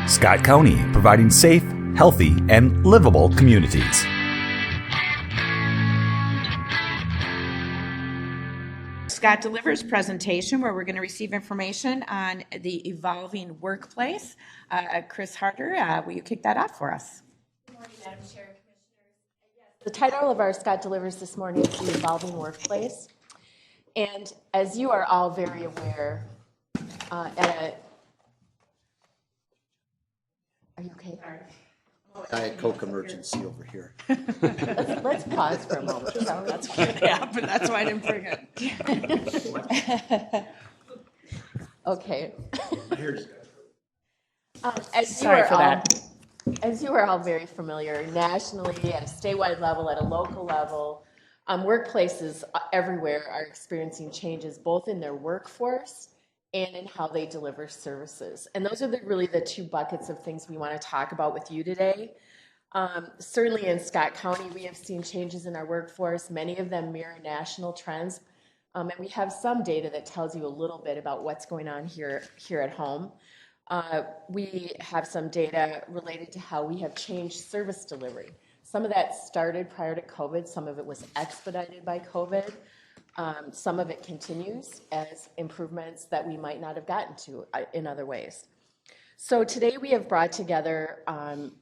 Scott County, providing safe, healthy, and livable communities. Scott Delivers presentation, where we're going to receive information on the evolving workplace. Chris Harder, will you kick that off for us? Good morning, Madam Chair and Commissioners. The title of our Scott Delivers this morning is The Evolving Workplace. And as you are all very aware, are you okay? Diet Coke emergency over here. Let's pause for a moment. So That's what happened. That's why I didn't bring it. okay. Sorry for that. As you are all very familiar, nationally, at a statewide level, at a local level, workplaces everywhere are experiencing changes both in their workforce and in how they deliver services. And those are really the two buckets of things we want to talk about with you today. Certainly in Scott County, we have seen changes in our workforce. Many of them mirror national trends. And we have some data that tells you a little bit about what's going on here at home. We have some data related to how we have changed service delivery. Some of that started prior to COVID. Some of it was expedited by COVID. Some of it continues as improvements that we might not have gotten to in other ways. So today we have brought together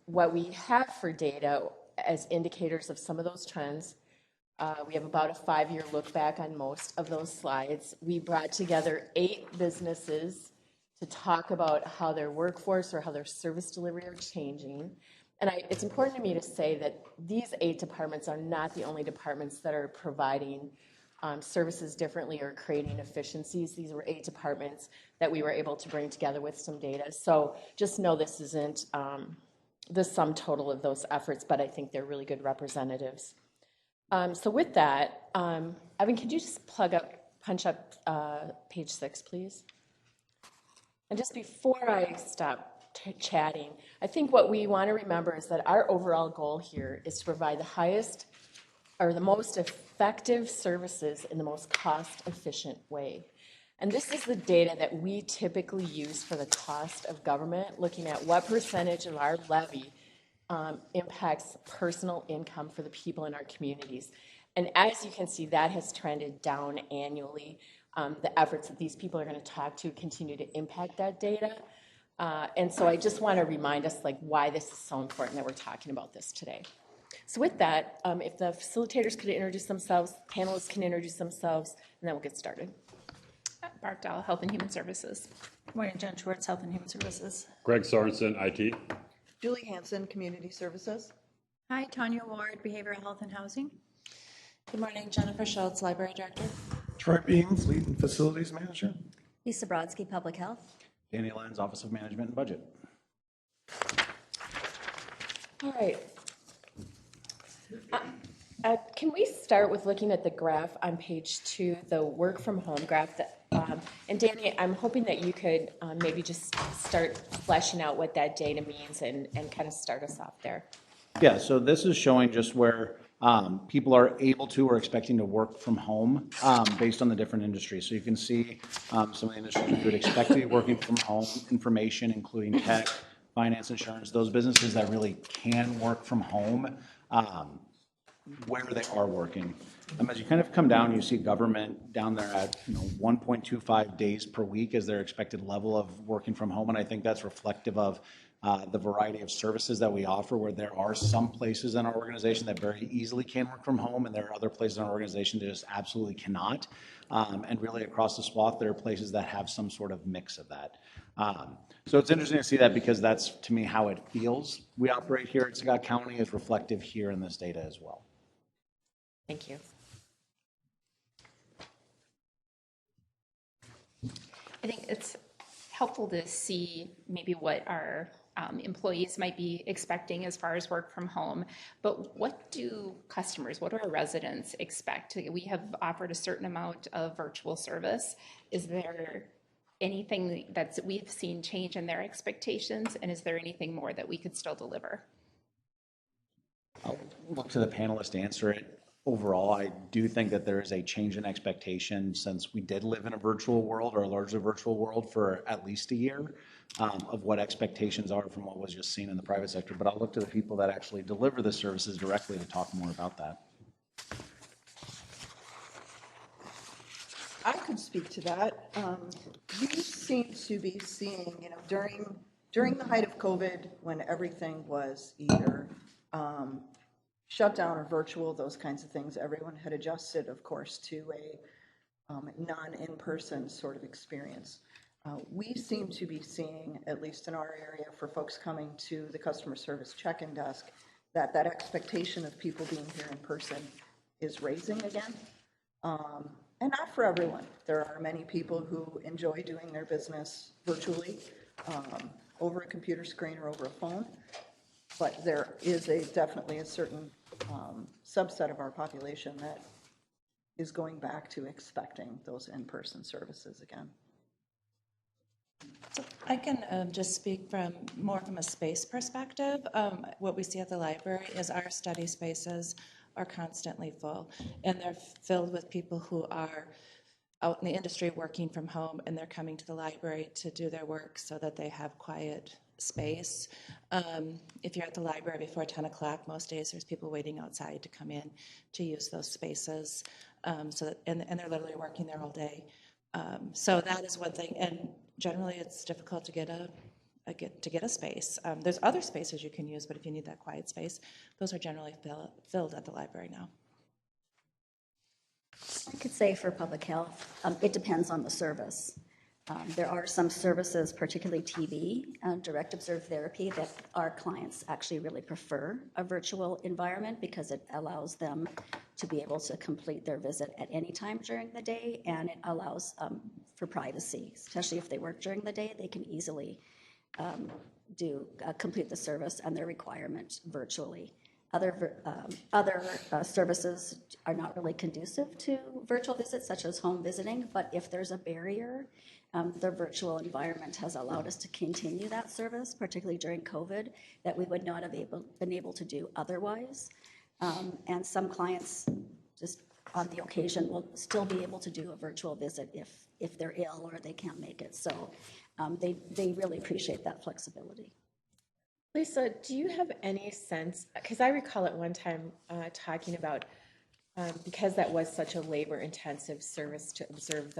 what we have for data as indicators of some of those trends. We have about a 5-year look back on most of those slides. We brought together 8 businesses to talk about how their workforce or how their service delivery are changing. And it's important to me to say that these 8 departments are not the only departments that are providing services differently or creating efficiencies. These were 8 departments that we were able to bring together with some data. So just know this isn't the sum total of those efforts, but I think they're really good representatives. So with that, Evan, could you just punch up page 6, please? And just before I stop chatting, I think what we want to remember is that our overall goal here is to provide the highest or the most effective services in the most cost-efficient way. And this is the data that we typically use for the cost of government, looking at what percentage of our levy impacts personal income for the people in our communities. And as you can see, that has trended down annually. The efforts that these people are going to talk to continue to impact that data. And so I just want to remind us why this is so important that we're talking about this today. So with that, if the facilitators could introduce themselves, panelists can introduce themselves, and then we'll get started. Barb Dahl, Health and Human Services. Good morning, Jen Schwartz, Health and Human Services. Greg Sorensen, IT. Julie Hansen, Community Services. Hi, Tanya Ward, Behavioral Health and Housing. Good morning, Jennifer Schultz, Library Director. Troy Beam, Fleet and Facilities Manager. Lisa Brodsky, Public Health. Danny Lyons, Office of Management and Budget. All right. Can we start with looking at the graph on page 2, the work from home graph? And Danny, I'm hoping that you could maybe just start fleshing out what that data means and kind of start us off there. Yeah, so this is showing just where people are able to or expecting to work from home based on the different industries. So you can see some of the industries you would expect to be working from home, information, including tech, finance, insurance, those businesses that really can work from home, where they are working. As you kind of come down, you see government down there at 1.25 days per week as their expected level of working from home, and I think that's reflective of the variety of services that we offer, where there are some places in our organization that very easily can work from home, and there are other places in our organization that just absolutely cannot. And really across the swath, there are places that have some sort of mix of that. So it's interesting to see that because that's, to me, how it feels. We operate here at Scott County is reflective here in this data as well. Thank you. I think it's helpful to see maybe what our employees might be expecting as far as work from home, but what do customers, what do our residents expect? We have offered a certain amount of virtual service. Is there anything that we've seen change in their expectations, and is there anything more that we could still deliver? I'll look to the panelists to answer it. overall, I do think that there is a change in expectation since we did live in a virtual world or a largely virtual world for at least a year, of what expectations are from what was just seen in the private sector. But I'll look to the people that actually deliver the services directly to talk more about that. I could speak to that. You seem to be seeing, during the height of COVID, when everything was either shut down or virtual, those kinds of things, everyone had adjusted, of course, to a non-in-person sort of experience. We seem to be seeing, at least in our area, for folks coming to the customer service check-in desk, that expectation of people being here in person is raising again. And not for everyone. There are many people who enjoy doing their business virtually, over a computer screen or over a phone. But there is definitely a certain subset of our population that is going back to expecting those in-person services again. So I can just speak more from a space perspective. What we see at the library is our study spaces are constantly full, and they're filled with people who are out in the industry working from home, and they're coming to the library to do their work so that they have quiet space. If you're at the library before 10 o'clock, most days there's people waiting outside to come in to use those spaces, and they're literally working there all day. So that is one thing, and generally it's difficult to get a space. There's other spaces you can use, but if you need that quiet space, those are generally filled at the library now. I could say for public health, it depends on the service. There are some services, particularly TB, direct observed therapy, that our clients actually really prefer a virtual environment because it allows them to be able to complete their visit at any time during the day, and it allows for privacy, especially if they work during the day. They can easily complete the service and their requirement virtually. Other services are not really conducive to virtual visits, such as home visiting, but if there's a barrier, the virtual environment has allowed us to continue that service, particularly during COVID, that we would not have been able to do otherwise. And some clients, just on the occasion, will still be able to do a virtual visit if they're ill or they can't make it. So they really appreciate that flexibility. Lisa, do you have any sense, because I recall at one time talking about, because that was such a labor-intensive service to observe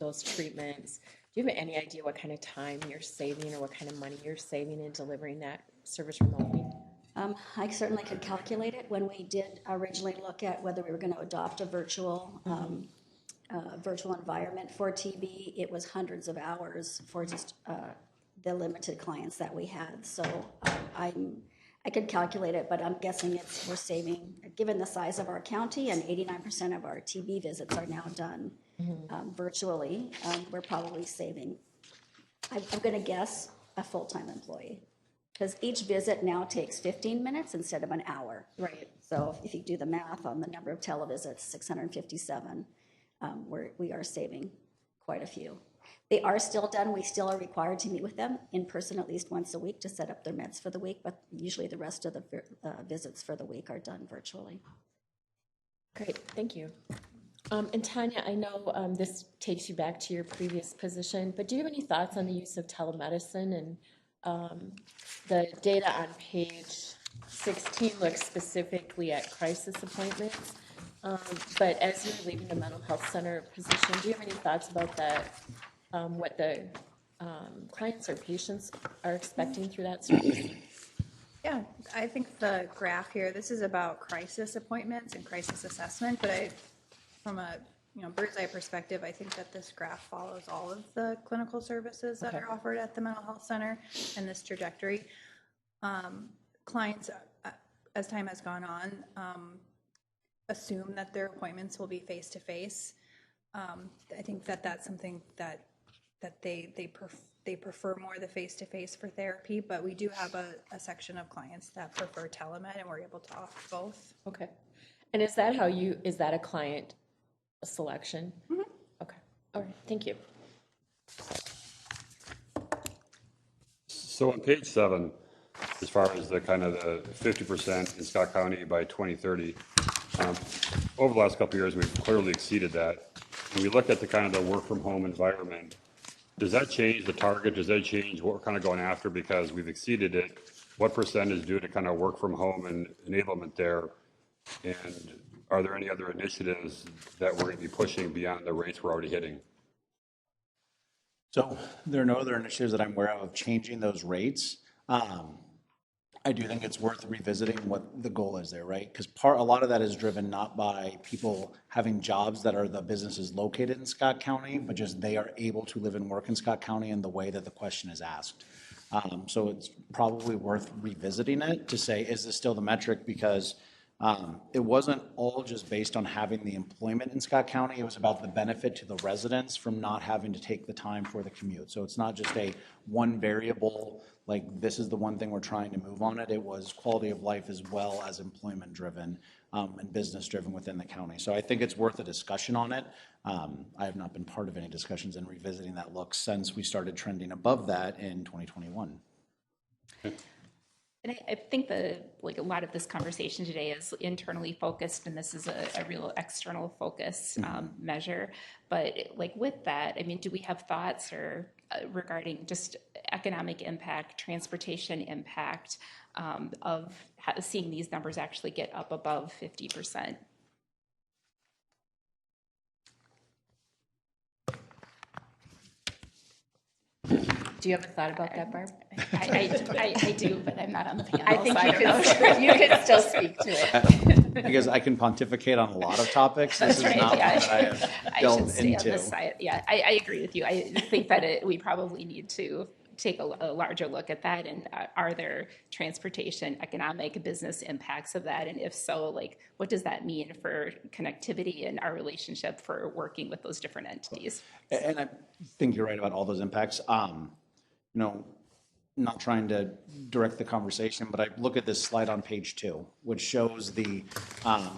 those treatments, do you have any idea what kind of time you're saving or what kind of money you're saving in delivering that service remotely? I certainly could calculate it. When we did originally look at whether we were going to adopt a virtual environment for TB, it was hundreds of hours for just the limited clients that we had. So I could calculate it, but I'm guessing we're saving, given the size of our county, and 89% of our TB visits are now done virtually, we're probably saving, I'm going to guess, a full-time employee. Because each visit now takes 15 minutes instead of an hour. Right. So if you do the math on the number of televisits, 657, we are saving quite a few. They are still done. We still are required to meet with them in person at least once a week to set up their meds for the week, but usually the rest of the visits for the week are done virtually. Great, thank you. And Tanya, I know this takes you back to your previous position, but do you have any thoughts on the use of telemedicine? And the data on page 16 looks specifically at crisis appointments, but as you're leaving the mental health center position, do you have any thoughts about that? What the clients or patients are expecting through that service? Yeah, I think the graph here, this is about crisis appointments and crisis assessment, but from a bird's eye perspective, I think that this graph follows all of the clinical services that are offered at the mental health center and this trajectory. Clients, as time has gone on, assume that their appointments will be face-to-face. I think that that's something that they prefer more the face-to-face for therapy, but we do have a section of clients that prefer telemed, and we're able to offer both. Okay. And is that a client selection? Mm-hmm. Okay. All right. Thank you. So on page 7, as far as the kind of the 50% in Scott County by 2030, Over the last couple of years, we've clearly exceeded that. When we look at the kind of the work from home environment, does that change the target? Does that change what we're kind of going after because we've exceeded it? What percent is due to kind of work from home and enablement there? And are there any other initiatives that we're going to be pushing beyond the rates we're already hitting? So there are no other initiatives that I'm aware of changing those rates. I do think it's worth revisiting what the goal is there, right? Because a lot of that is driven not by people having jobs that are the businesses located in Scott County, but just they are able to live and work in Scott County in the way that the question is asked. So it's probably worth revisiting it to say, is this still the metric? Because it wasn't all just based on having the employment in Scott County. It was about the benefit to the residents from not having to take the time for the commute. So it's not just a one variable, like this is the one thing we're trying to move on it. It was quality of life as well as employment driven and business driven within the county. So I think it's worth a discussion on it. I have not been part of any discussions in revisiting that look since we started trending above that in 2021. And I think a lot of this conversation today is internally focused, and this is a real external focus measure. But with that, I mean, do we have thoughts or regarding just economic impact, transportation impact of seeing these numbers actually get up above 50%? Do you have a thought about that, Barb? I do, but I'm not on the panel. I think so you could still speak to it. Because I can pontificate on a lot of topics. This is right, not yeah. one that I have I delved should stay into. on this side. Yeah, I agree with you. I think that we probably need to take a larger look at that, and are there transportation, economic, business impacts of that, and if so, what does that mean for connectivity and our relationship for working with those different entities? And I think you're right about all those impacts. Not trying to direct the conversation, but I look at this slide on page 2, which shows the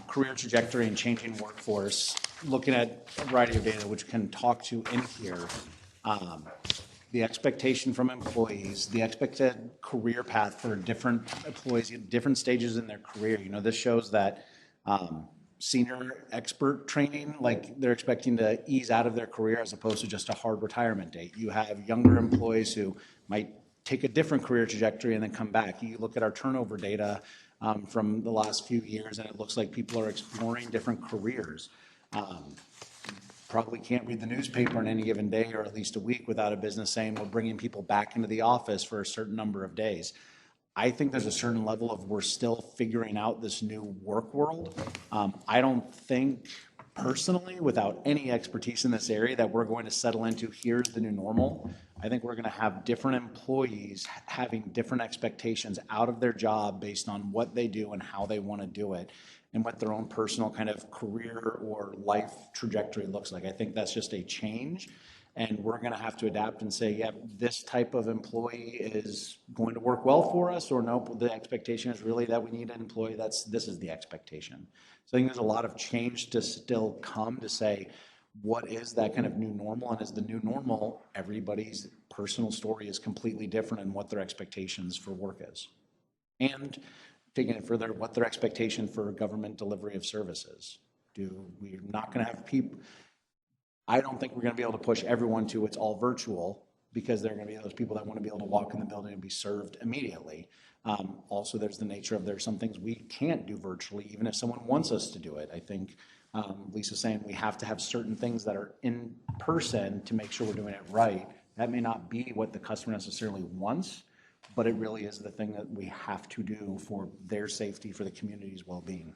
career trajectory and changing workforce, looking at a variety of data which can talk to in here. The expectation from employees, the expected career path for different employees at different stages in their career. This shows that senior expert training, they're expecting to ease out of their career as opposed to just a hard retirement date. You have younger employees who might take a different career trajectory and then come back. You look at our turnover data from the last few years, and it looks like people are exploring different careers. Probably can't read the newspaper on any given day or at least a week without a business saying we're bringing people back into the office for a certain number of days. I think there's a certain level of we're still figuring out this new work world. I don't think personally, without any expertise in this area, that we're going to settle into here's the new normal. I think we're going to have different employees having different expectations out of their job based on what they do and how they want to do it and what their own personal kind of career or life trajectory looks like. I think that's just a change. And we're going to have to adapt and say, yeah, this type of employee is going to work well for us, or no, the expectation is really that we need an employee this is the expectation. So I think there's a lot of change to still come to say, what is that kind of new normal? And as the new normal, everybody's personal story is completely different in what their expectations for work is. And taking it further, what their expectation for government delivery of services. We're not going to have people. I don't think we're going to be able to push everyone to it's all virtual, because there are going to be those people that want to be able to walk in the building and be served immediately. Also, there's the nature of there's some things we can't do virtually, even if someone wants us to do it. I think Lisa's saying we have to have certain things that are in person to make sure we're doing it right. That may not be what the customer necessarily wants, but it really is the thing that we have to do for their safety, for the community's well-being.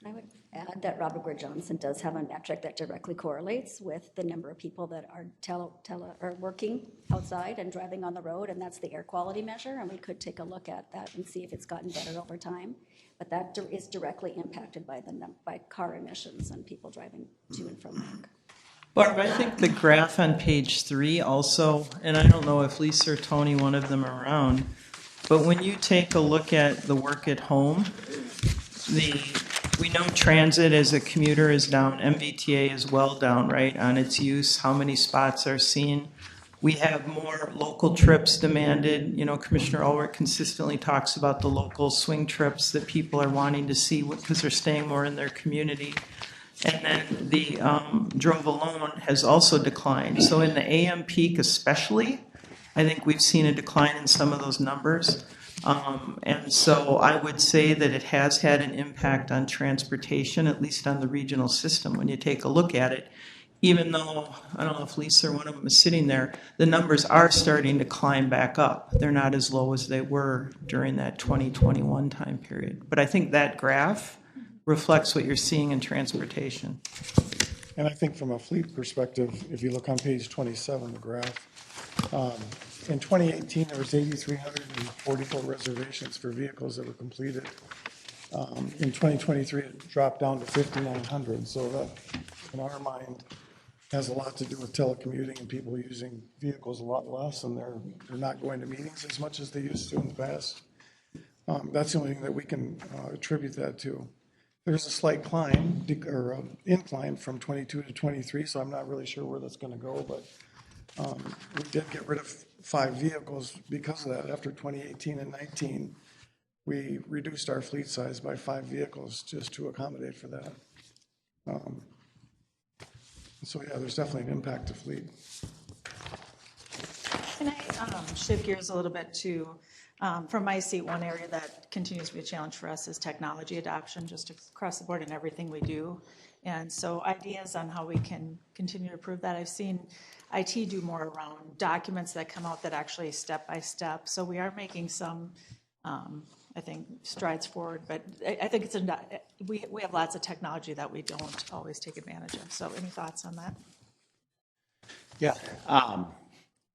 I would add that Robert Wood Johnson does have a metric that directly correlates with the number of people that are working outside and driving on the road, and that's the air quality measure, and we could take a look at that and see if it's gotten better over time. But that is directly impacted by car emissions and people driving to and from work. Barb, I think the graph on page 3 also, and I don't know if Lisa or Tony, one of them are around, but when you take a look at the work at home, we know transit as a commuter is down, MBTA is well down, right, on its use, how many spots are seen. We have more local trips demanded. You know, Commissioner Ulrich consistently talks about the local swing trips that people are wanting to see because they're staying more in their community. And then the drove alone has also declined. So in the AM peak especially, I think we've seen a decline in some of those numbers. And so I would say that it has had an impact on transportation, at least on the regional system. When you take a look at it, even though, I don't know if Lisa or one of them is sitting there, the numbers are starting to climb back up. They're not as low as they were during that 2021 time period. But I think that graph reflects what you're seeing in transportation. And I think from a fleet perspective, if you look on page 27, the graph, in 2018, there was 8,344 reservations for vehicles that were completed. In 2023, it dropped down to 5,900. So that, in our mind, has a lot to do with telecommuting and people using vehicles a lot less, and they're not going to meetings as much as they used to in the past. That's the only thing that we can attribute that to. There's a slight climb or incline from 22 to 23, so I'm not really sure where that's going to go, but we did get rid of 5 vehicles because of that. After 2018 and 19, we reduced our fleet size by 5 vehicles just to accommodate for that. So yeah, there's definitely an impact to fleet. Can I shift gears a little bit to, from my seat, one area that continues to be a challenge for us is technology adoption, just across the board in everything we do. And so ideas on how we can continue to improve that. I've seen IT do more around documents that come out that actually step by step. So we are making some, I think, strides forward, but I think we have lots of technology that we don't always take advantage of. So any thoughts on that? Yeah.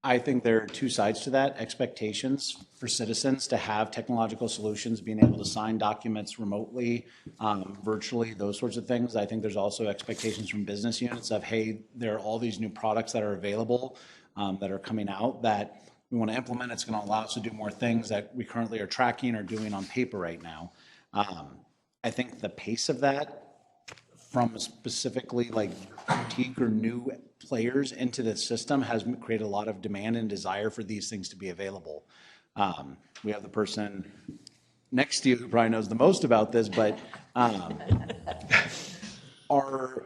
I think there are 2 sides to that. Expectations for citizens to have technological solutions, being able to sign documents remotely, virtually, those sorts of things. I think there's also expectations from business units of, hey, there are all these new products that are available that are coming out that we want to implement. It's going to allow us to do more things that we currently are tracking or doing on paper right now. I think the pace of that from specifically like boutique or new players into the system has created a lot of demand and desire for these things to be available. We have the person next to you who probably knows the most about this, but our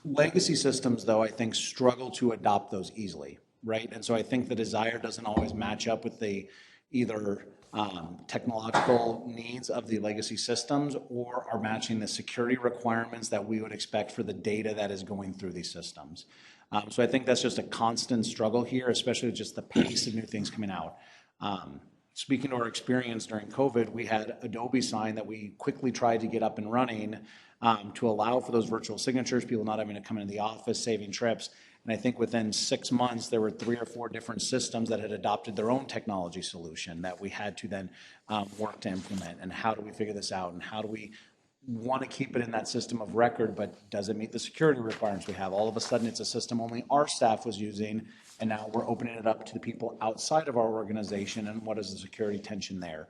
legacy systems, though, I think struggle to adopt those easily, right? And so I think the desire doesn't always match up with the either technological needs of the legacy systems or are matching the security requirements that we would expect for the data that is going through these systems. So I think that's just a constant struggle here, especially just the pace of new things coming out. Speaking to our experience during COVID, we had Adobe Sign that we quickly tried to get up and running to allow for those virtual signatures, people not having to come into the office, saving trips. And I think within 6 months, there were 3 or 4 different systems that had adopted their own technology solution that we had to then work to implement. And how do we figure this out? And how do we want to keep it in that system of record, but does it meet the security requirements we have? All of a sudden, it's a system only our staff was using, and now we're opening it up to the people outside of our organization, and what is the security tension there?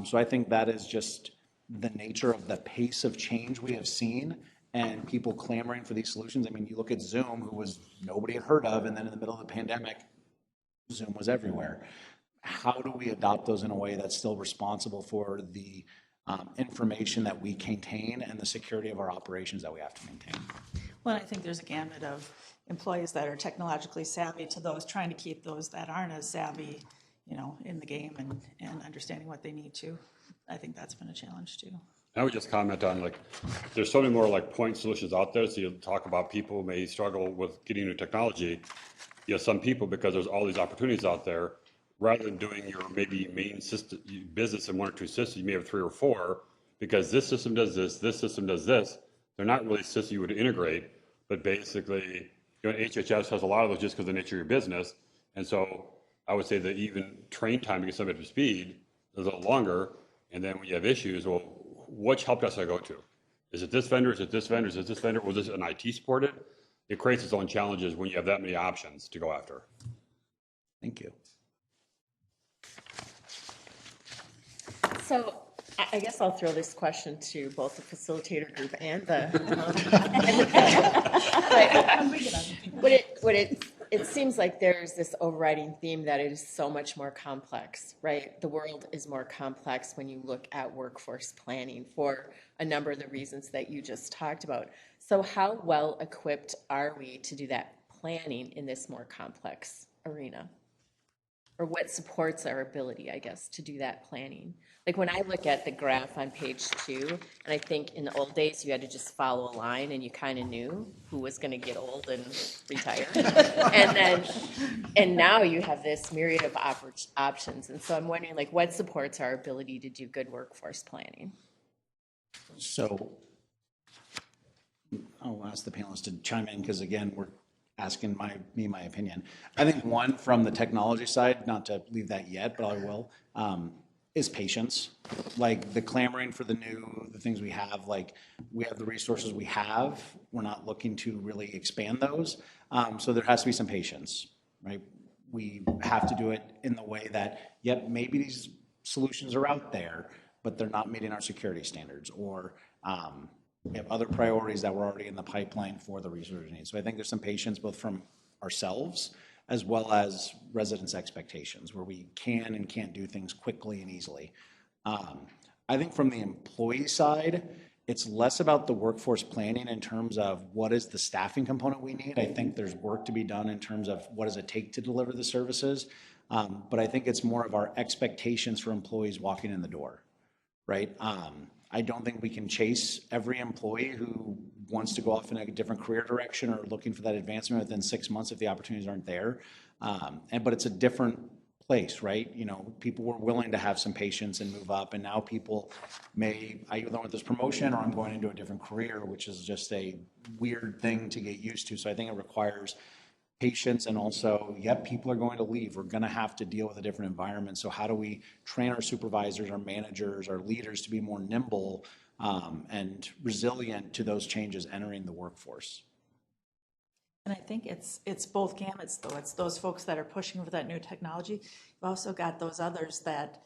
So I think that is just the nature of the pace of change we have seen and people clamoring for these solutions. I mean, you look at Zoom, who was nobody had heard of, and then in the middle of the pandemic, Zoom was everywhere. How do we adopt those in a way that's still responsible for the information that we contain and the security of our operations that we have to maintain? Well, I think there's a gamut of employees that are technologically savvy to those trying to keep those that aren't as savvy, you know, in the game and understanding what they need to. I think that's been a challenge too. I would just comment on, like, there's so many more like point solutions out there. So you talk about people who may struggle with getting new technology. You know, some people, because there's all these opportunities out there, rather than doing your maybe main system business in 1 or 2 systems, you may have 3 or 4, because this system does this system does this. They're not really systems you would integrate, but basically, you know, HHS has a lot of those just because of the nature of your business. And so I would say that even train time to get somebody up to speed is a little longer. And then when you have issues, well, which help desk do I go to? Is it this vendor? Is it this vendor? Is it this vendor? Was this an IT supported? It creates its own challenges when you have that many options to go after. Thank you. So I guess I'll throw this question to both the facilitator group and the, but it seems like there's this overriding theme that it is so much more complex, right? The world is more complex when you look at workforce planning for a number of the reasons that you just talked about. So how well equipped are we to do that planning in this more complex arena? Or what supports our ability, I guess, to do that planning? Like when I look at the graph on page 2, and I think in the old days you had to just follow a line and you kind of knew who was going to get old and retire. and now you have this myriad of options. And so I'm wondering, like, what supports our ability to do good workforce planning? So I'll ask the panelists to chime in because, again, we're asking my opinion. I think one, from the technology side, not to leave that yet, but I will, is patience. Like the clamoring for the things we have, like we have the resources we have. We're not looking to really expand those. So there has to be some patience, right? We have to do it in the way that, yep, maybe these solutions are out there, but they're not meeting our security standards, or we have other priorities that were already in the pipeline for the research needs. So I think there's some patience both from ourselves as well as residents' expectations, where we can and can't do things quickly and easily. I think from the employee side, it's less about the workforce planning in terms of what is the staffing component we need. I think there's work to be done in terms of what does it take to deliver the services. But I think it's more of our expectations for employees walking in the door, right? I don't think we can chase every employee who wants to go off in a different career direction or looking for that advancement within 6 months if the opportunities aren't there. But it's a different place, right? You know, people were willing to have some patience and move up, and now people I either want this promotion or I'm going into a different career, which is just a weird thing to get used to. So I think it requires patience, and also, yep, people are going to leave. We're going to have to deal with a different environment. So how do we train our supervisors, our managers, our leaders to be more nimble and resilient to those changes entering the workforce? And I think it's both gamuts, though. It's those folks that are pushing for that new technology. You've also got those others that,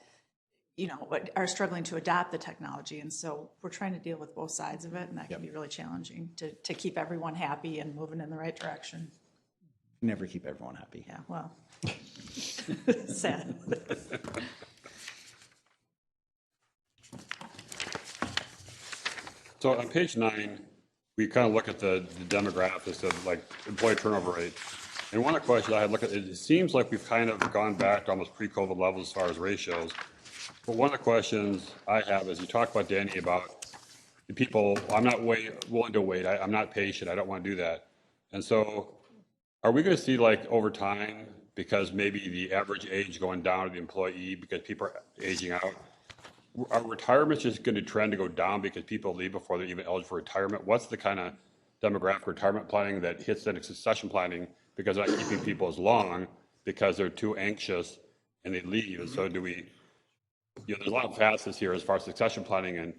you know, are struggling to adopt the technology. And so we're trying to deal with both sides of it, and that can be really challenging to keep everyone happy and moving in the right direction. Never keep everyone happy. Yeah, well, sad. So on page 9, we kind of look at the demographics of like employee turnover rate. And one of the questions I had looked at, it seems like we've kind of gone back to almost pre-COVID levels as far as ratios. But one of the questions I have is you talk about, Danny, about the people, I'm not willing to wait. I'm not patient. I don't want to do that. And so are we going to see, like, over time, because maybe the average age going down of the employee because people are aging out, are retirements just going to trend to go down because people leave before they're even eligible for retirement? What's the kind of demographic retirement planning that hits into succession planning because they're not keeping people as long because they're too anxious and they leave? And so do we, you know, there's a lot of facets here as far as succession planning and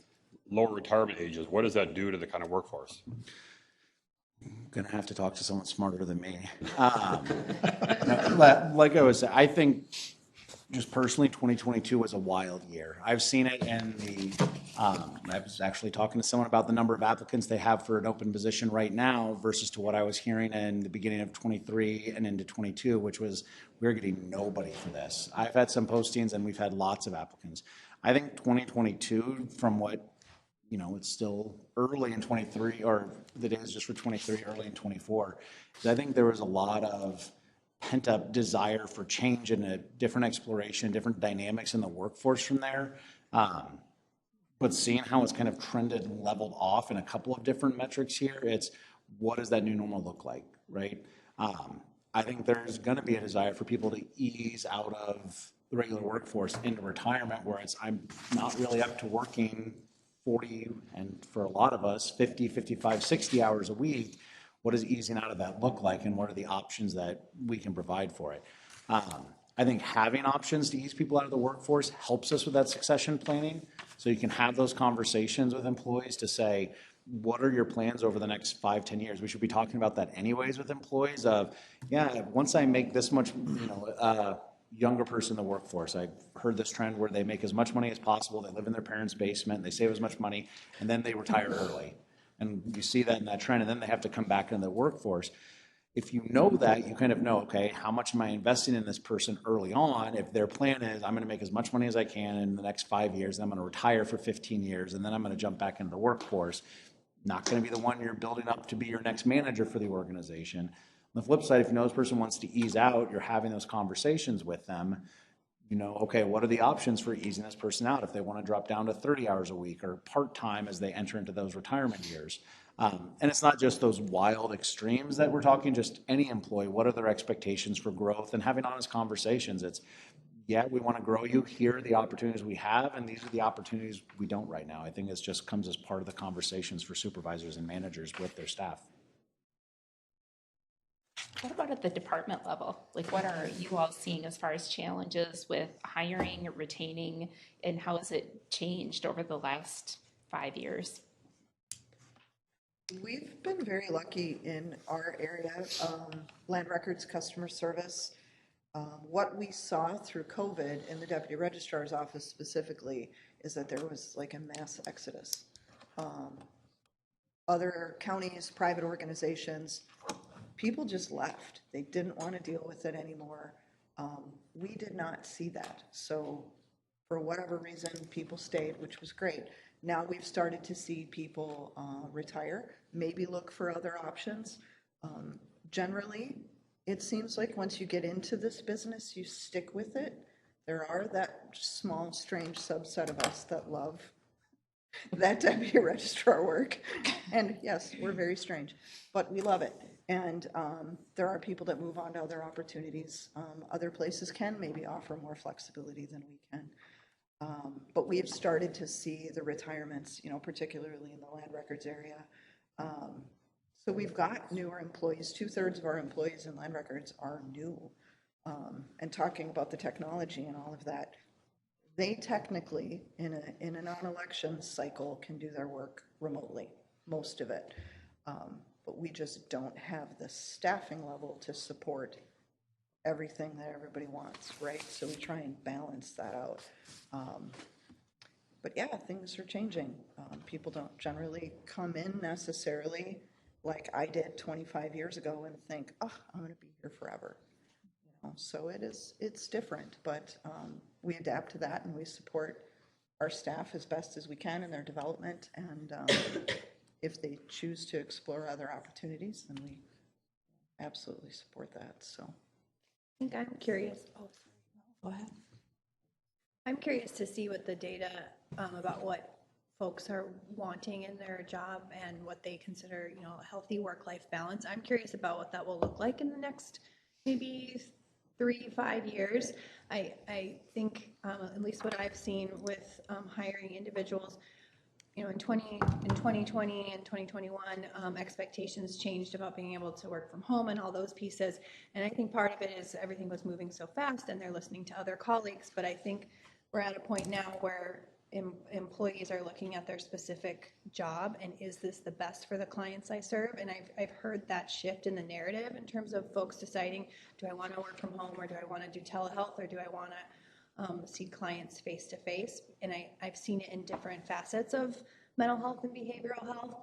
lower retirement ages. What does that do to the kind of workforce? I'm going to have to talk to someone smarter than me. Like I was saying, I think just personally, 2022 was a wild year. I've seen it in I was actually talking to someone about the number of applicants they have for an open position right now versus to what I was hearing in the beginning of 23 and into 22, which was we're getting nobody for this. I've had some postings and we've had lots of applicants. I think 2022, from what, you know, it's still early in 23, or the days just for 23, early in 24. I think there was a lot of pent-up desire for change and a different exploration, different dynamics in the workforce from there. But seeing how it's kind of trended and leveled off in a couple of different metrics here, it's what does that new normal look like, right? I think there's going to be a desire for people to ease out of the regular workforce into retirement, where it's I'm not really up to working 40, and for a lot of us, 50, 55, 60 hours a week. What does easing out of that look like, and what are the options that we can provide for it? I think having options to ease people out of the workforce helps us with that succession planning. So you can have those conversations with employees to say, what are your plans over the next 5, 10 years? We should be talking about that anyways with employees of, yeah, once I make this much, you know, younger person in the workforce. I've heard this trend where they make as much money as possible. They live in their parents' basement. They save as much money, and then they retire early. And you see that in that trend, and then they have to come back into the workforce. if you know that, you kind of know, okay, how much am I investing in this person early on? If their plan is, I'm going to make as much money as I can in the next 5 years, and I'm going to retire for 15 years, and then I'm going to jump back into the workforce, not going to be the one you're building up to be your next manager for the organization. On the flip side, if you know this person wants to ease out, you're having those conversations with them, you know, okay, what are the options for easing this person out if they want to drop down to 30 hours a week or part-time as they enter into those retirement years? And it's not just those wild extremes that we're talking, just any employee, what are their expectations for growth, and having honest conversations. It's, yeah, we want to grow you. Here are the opportunities we have, and these are the opportunities we don't right now. I think it just comes as part of the conversations for supervisors and managers with their staff. What about at the department level? Like, what are you all seeing as far as challenges with hiring, retaining, and how has it changed over the last 5 years? We've been very lucky in our area, land records, customer service. What we saw through COVID in the deputy registrar's office specifically is that there was like a mass exodus. Other counties, private organizations, people just left. They didn't want to deal with it anymore. We did not see that. So for whatever reason, people stayed, which was great. Now we've started to see people retire, maybe look for other options. Generally, it seems like once you get into this business, you stick with it. There are that small, strange subset of us that love that deputy registrar work. And yes, we're very strange, but we love it. And there are people that move on to other opportunities. Other places can maybe offer more flexibility than we can. But we've started to see the retirements, you know, particularly in the land records area. So we've got newer employees. 2/3 of our employees in land records are new. And talking about the technology and all of that, they technically, in a non-election cycle, can do their work remotely, most of it. But we just don't have the staffing level to support everything that everybody wants, right? So we try and balance that out. But yeah, things are changing. People don't generally come in necessarily like I did 25 years ago and think, oh, I'm going to be here forever. You know, so it's different, but we adapt to that and we support our staff as best as we can in their development. And if they choose to explore other opportunities, then we absolutely support that. So I think I'm curious. Oh, sorry. Go ahead. I'm curious to see what the data about what folks are wanting in their job and what they consider, you know, a healthy work-life balance. I'm curious about what that will look like in the next maybe 3 to 5 years. I think at least what I've seen with hiring individuals, you know, in 2020 and 2021, expectations changed about being able to work from home and all those pieces. And I think part of it is everything was moving so fast and they're listening to other colleagues. But I think we're at a point now where employees are looking at their specific job and is this the best for the clients I serve? And I've heard that shift in the narrative in terms of folks deciding, do I want to work from home or do I want to do telehealth or do I want to see clients face to face? And I've seen it in different facets of mental health and behavioral health.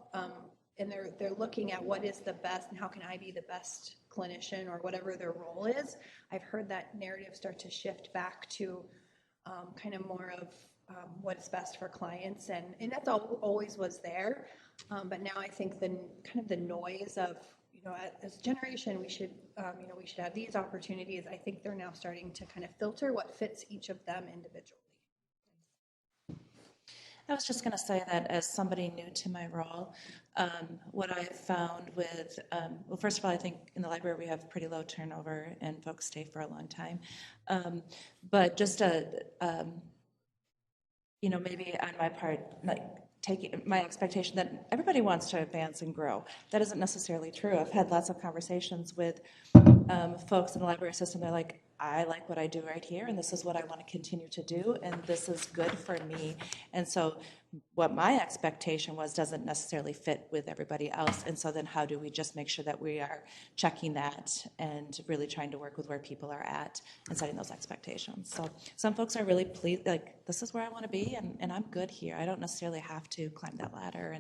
And they're looking at what is the best and how can I be the best clinician or whatever their role is. I've heard that narrative start to shift back to kind of more of what's best for clients, and that's always was there. But now I think the kind of the noise of, you know, as a generation, we should, you know, we should have these opportunities. I think they're now starting to kind of filter what fits each of them individually. I was just going to say that as somebody new to my role, what I've found with, well, first of all, I think in the library we have pretty low turnover and folks stay for a long time. But just you know, maybe on my part, like taking my expectation that everybody wants to advance and grow. That isn't necessarily true. I've had lots of conversations with folks in the library system. They're like, I like what I do right here, and this is what I want to continue to do, and this is good for me. And so what my expectation was doesn't necessarily fit with everybody else. And so then how do we just make sure that we are checking that and really trying to work with where people are at and setting those expectations. So some folks are really pleased, like, this is where I want to be, and I'm good here. I don't necessarily have to climb that ladder,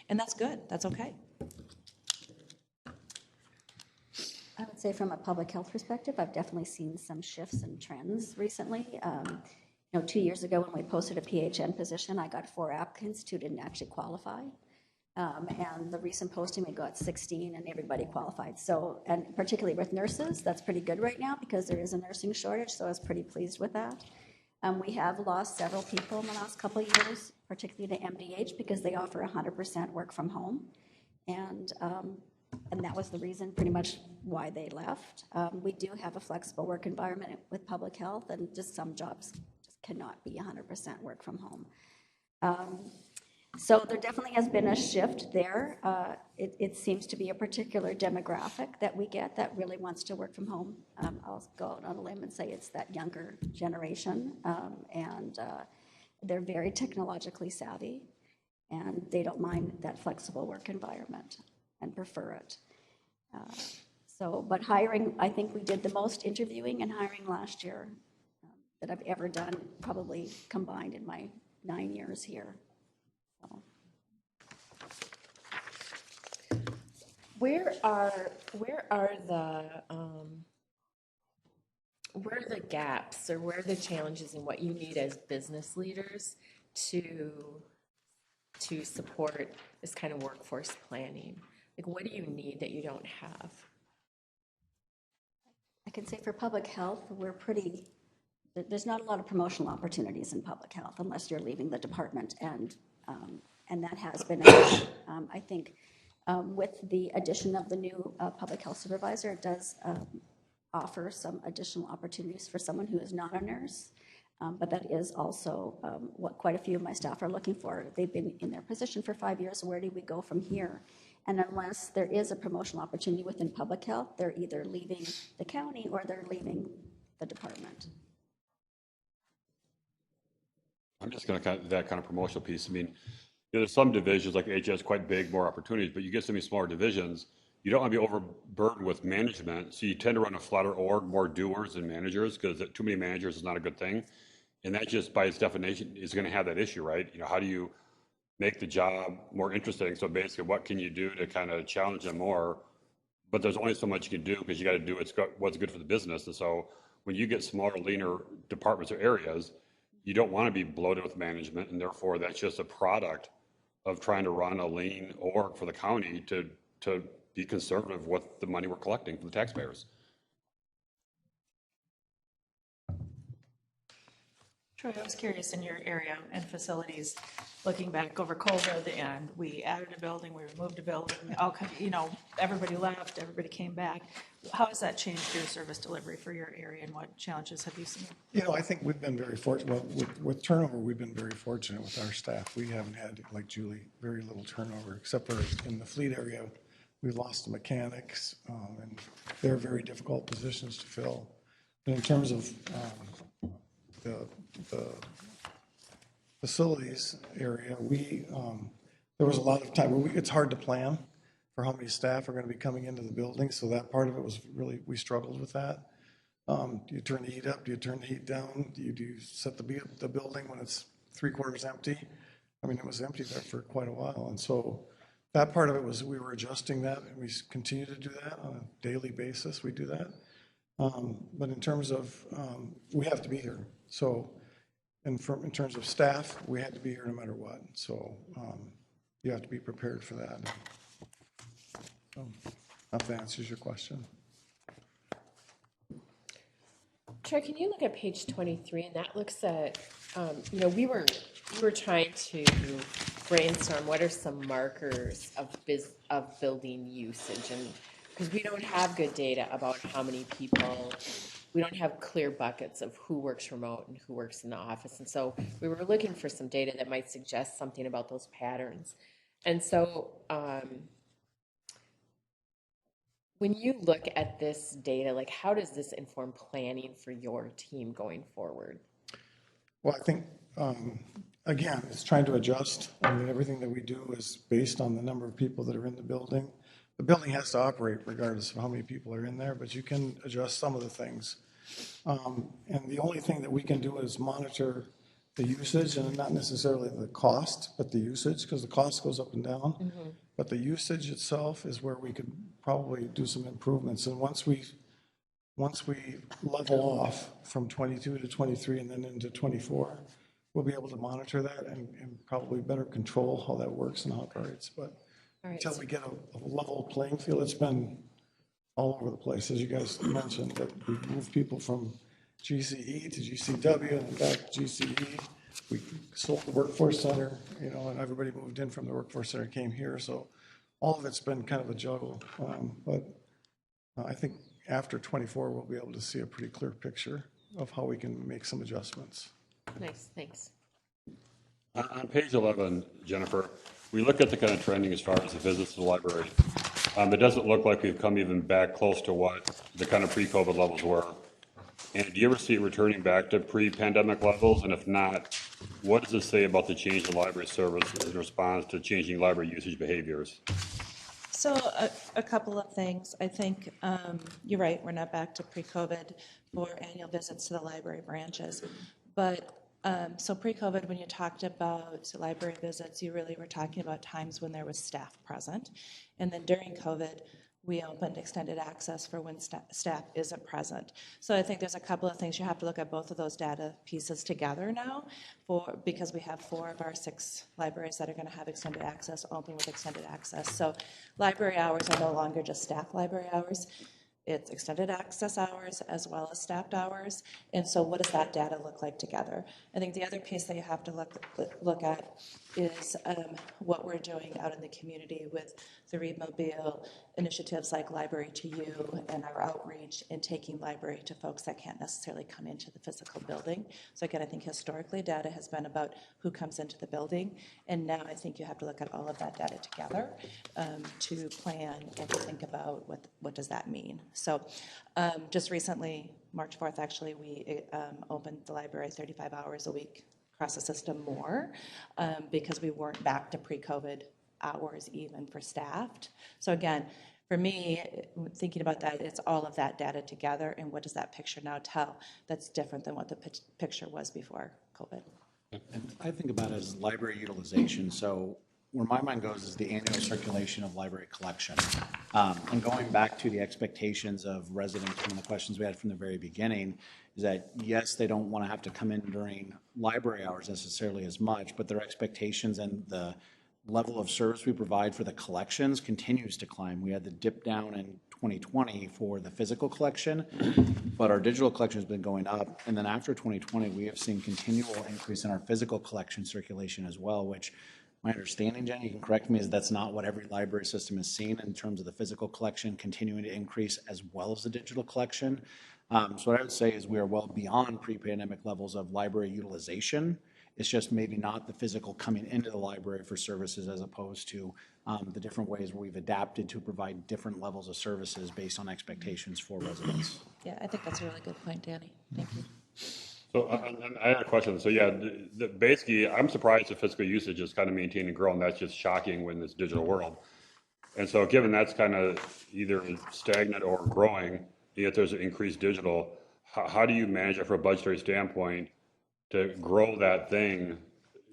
and that's good. That's okay. I would say from a public health perspective, I've definitely seen some shifts and trends recently. 2 years ago when we posted a PHN position, I got 4 applicants, 2 didn't actually qualify. And the recent posting, we got 16 and everybody qualified. So, and particularly with nurses, that's pretty good right now because there is a nursing shortage, so I was pretty pleased with that. We have lost several people in the last couple of years, particularly to MDH, because they offer 100% work from home. And that was the reason pretty much why they left. We do have a flexible work environment with public health, and just some jobs just cannot be 100% work from home. So there definitely has been a shift there. It seems to be a particular demographic that we get that really wants to work from home. I'll go out on a limb and say it's that younger generation, and they're very technologically savvy, and they don't mind that flexible work environment and prefer it. But hiring, I think we did the most interviewing and hiring last year that I've ever done, probably combined in my 9 years here. So. Where are the gaps, or where are the challenges in what you need as business leaders to support this kind of workforce planning? Like, what do you need that you don't have? I can say for public health, there's not a lot of promotional opportunities in public health unless you're leaving the department, and that has been I think with the addition of the new public health supervisor, it does offer some additional opportunities for someone who is not a nurse, but that is also what quite a few of my staff are looking for. They've been in their position for 5 years. Where do we go from here? And unless there is a promotional opportunity within public health, they're either leaving the county or they're leaving the department. I'm just going to that kind of promotional piece. I mean, there's some divisions like HS quite big, more opportunities, but you get so many smaller divisions, you don't want to be overburdened with management. So you tend to run a flatter org, more doers than managers, because too many managers is not a good thing. And that just by its definition is going to have that issue, right? How do you make the job more interesting? So basically, what can you do to kind of challenge them more? But there's only so much you can do because you got to do what's good for the business. And so when you get smaller, leaner departments or areas, you don't want to be bloated with management, and therefore that's just a product of trying to run a lean org for the county to be conservative with the money we're collecting from the taxpayers. Troy, I was curious in your area and facilities, looking back over COVID, and we added a building, we removed a building, everybody left, everybody came back. How has that changed your service delivery for your area, and what challenges have you seen? I think we've been very fortunate. With turnover, we've been very fortunate with our staff. We haven't had, like Julie, very little turnover, except for in the fleet area. We lost the mechanics, and they're very difficult positions to fill. And in terms of the facilities area, there was a lot of time. It's hard to plan for how many staff are going to be coming into the building, so that part of it was really, we struggled with that. Do you turn the heat up? Do you turn the heat down? Do you set the building when it's 3/4 empty? I mean, it was empty there for quite a while, and so that part of it was we were adjusting that, and we continue to do that on a daily basis. We do that. But in terms of, we have to be here. So, in terms of staff, we had to be here no matter what. So you have to be prepared for that. So, I hope that answers your question. Troy, can you look at page 23, and that looks at, we were trying to brainstorm what are some markers of building usage, and because we don't have good data about how many people, we don't have clear buckets of who works remote and who works in the office. And so we were looking for some data that might suggest something about those patterns. And so when you look at this data, like, how does this inform planning for your team going forward? Well, I think, again, it's trying to adjust. I mean, everything that we do is based on the number of people that are in the building. The building has to operate regardless of how many people are in there, but you can adjust some of the things. And the only thing that we can do is monitor the usage and not necessarily the cost, but the usage, because the cost goes up and down. But the usage itself is where we could probably do some improvements. And once we level off from 22 to 23 and then into 24, we'll be able to monitor that and probably better control how that works and operates. But until we get a level playing field, it's been all over the place, as you guys mentioned, that we've moved people from GCE to GCW and then back to GCE. We sold the workforce center, you know, and everybody moved in from the workforce center, came here. So all of it's been kind of a juggle. But I think after 24, we'll be able to see a pretty clear picture of how we can make some adjustments. Nice, thanks. On page 11, Jennifer, we look at the kind of trending as far as the visits to the library. It doesn't look like we've come even back close to what the kind of pre-COVID levels were. And do you ever see it returning back to pre-pandemic levels? And if not, what does this say about the change in library service in response to changing library usage behaviors? So a couple of things. I think you're right, we're not back to pre-COVID for annual visits to the library branches. But so pre-COVID, when you talked about library visits, you really were talking about times when there was staff present. And then during COVID, we opened extended access for when staff isn't present. So I think there's a couple of things. You have to look at both of those data pieces together now because we have 4 of our 6 libraries that are going to have extended access, open with extended access. So library hours are no longer just staff library hours. It's extended access hours as well as staffed hours. And so what does that data look like together? I think the other piece that you have to look at is what we're doing out in the community with the Read Mobile initiatives like Library to You and our outreach and taking library to folks that can't necessarily come into the physical building. So again, I think historically data has been about who comes into the building. And now I think you have to look at all of that data together to plan and to think about what does that mean. So just recently, March 4th, actually, we opened the library 35 hours a week across the system more because we weren't back to pre-COVID hours even for staffed. So again, for me, thinking about that, it's all of that data together and what does that picture now tell that's different than what the picture was before COVID. And I think about it as library utilization. So where my mind goes is the annual circulation of library collection. And going back to the expectations of residents, one of the questions we had from the very beginning is that, yes, they don't want to have to come in during library hours necessarily as much, but their expectations and the level of service we provide for the collections continues to climb. We had the dip down in 2020 for the physical collection, but our digital collection has been going up. And then after 2020, we have seen continual increase in our physical collection circulation as well, which my understanding, Jen, you can correct me, is that's not what every library system has seen in terms of the physical collection continuing to increase as well as the digital collection. So what I would say is we are well beyond pre-pandemic levels of library utilization. It's just maybe not the physical coming into the library for services as opposed to the different ways where we've adapted to provide different levels of services based on expectations for residents. Yeah, I think that's a really good point, Danny. Thank you. So I had a question. So yeah, basically, I'm surprised the physical usage is kind of maintained and growing. That's just shocking in this digital world. And so given that's kind of either stagnant or growing, yet there's an increased digital, how do you manage it from a budgetary standpoint to grow that thing?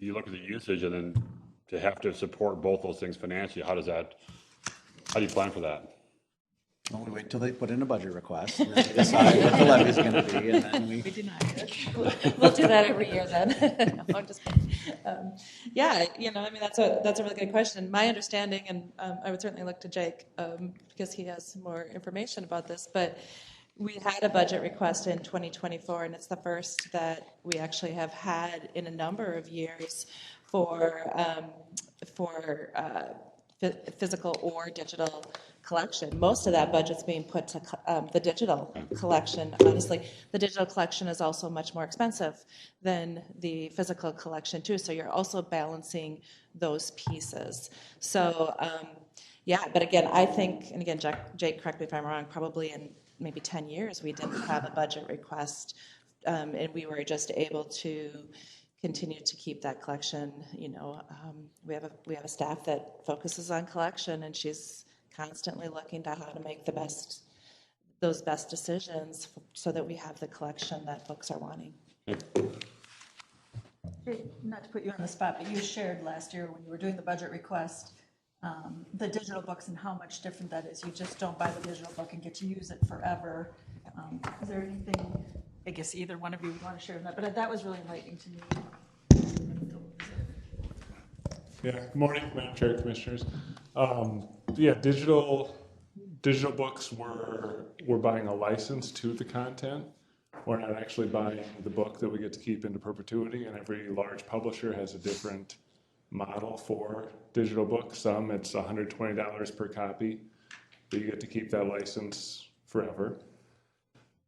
You look at the usage and then to have to support both those things financially, how do you plan for that? Well, we wait till they put in a budget request and then we decide what the levy is going to be, and then we deny it. We'll do that every year then. No, I'm just kidding. Yeah, I mean, that's a really good question. My understanding, and I would certainly look to Jake because he has more information about this, but we had a budget request in 2024, and it's the first that we actually have had in a number of years for physical or digital collection. Most of that budget's being put to the digital collection. Honestly, the digital collection is also much more expensive than the physical collection too, so you're also balancing those pieces. So yeah, but again, I think, and again, Jake, correct me if I'm wrong, probably in maybe 10 years we didn't have a budget request, and we were just able to continue to keep that collection. We have a staff that focuses on collection, and she's constantly looking to how to make those best decisions so that we have the collection that folks are wanting. Not to put you on the spot, but you shared last year when you were doing the budget request, the digital books and how much different that is. You just don't buy the digital book and get to use it forever. Is there anything, I guess either one of you would want to share that, but that was really enlightening to me. Yeah, good morning, Madam Chair, Commissioners. Yeah, digital books, we're buying a license to the content. We're not actually buying the book that we get to keep into perpetuity, and every large publisher has a different model for digital books. Some, it's $120 per copy, but you get to keep that license forever.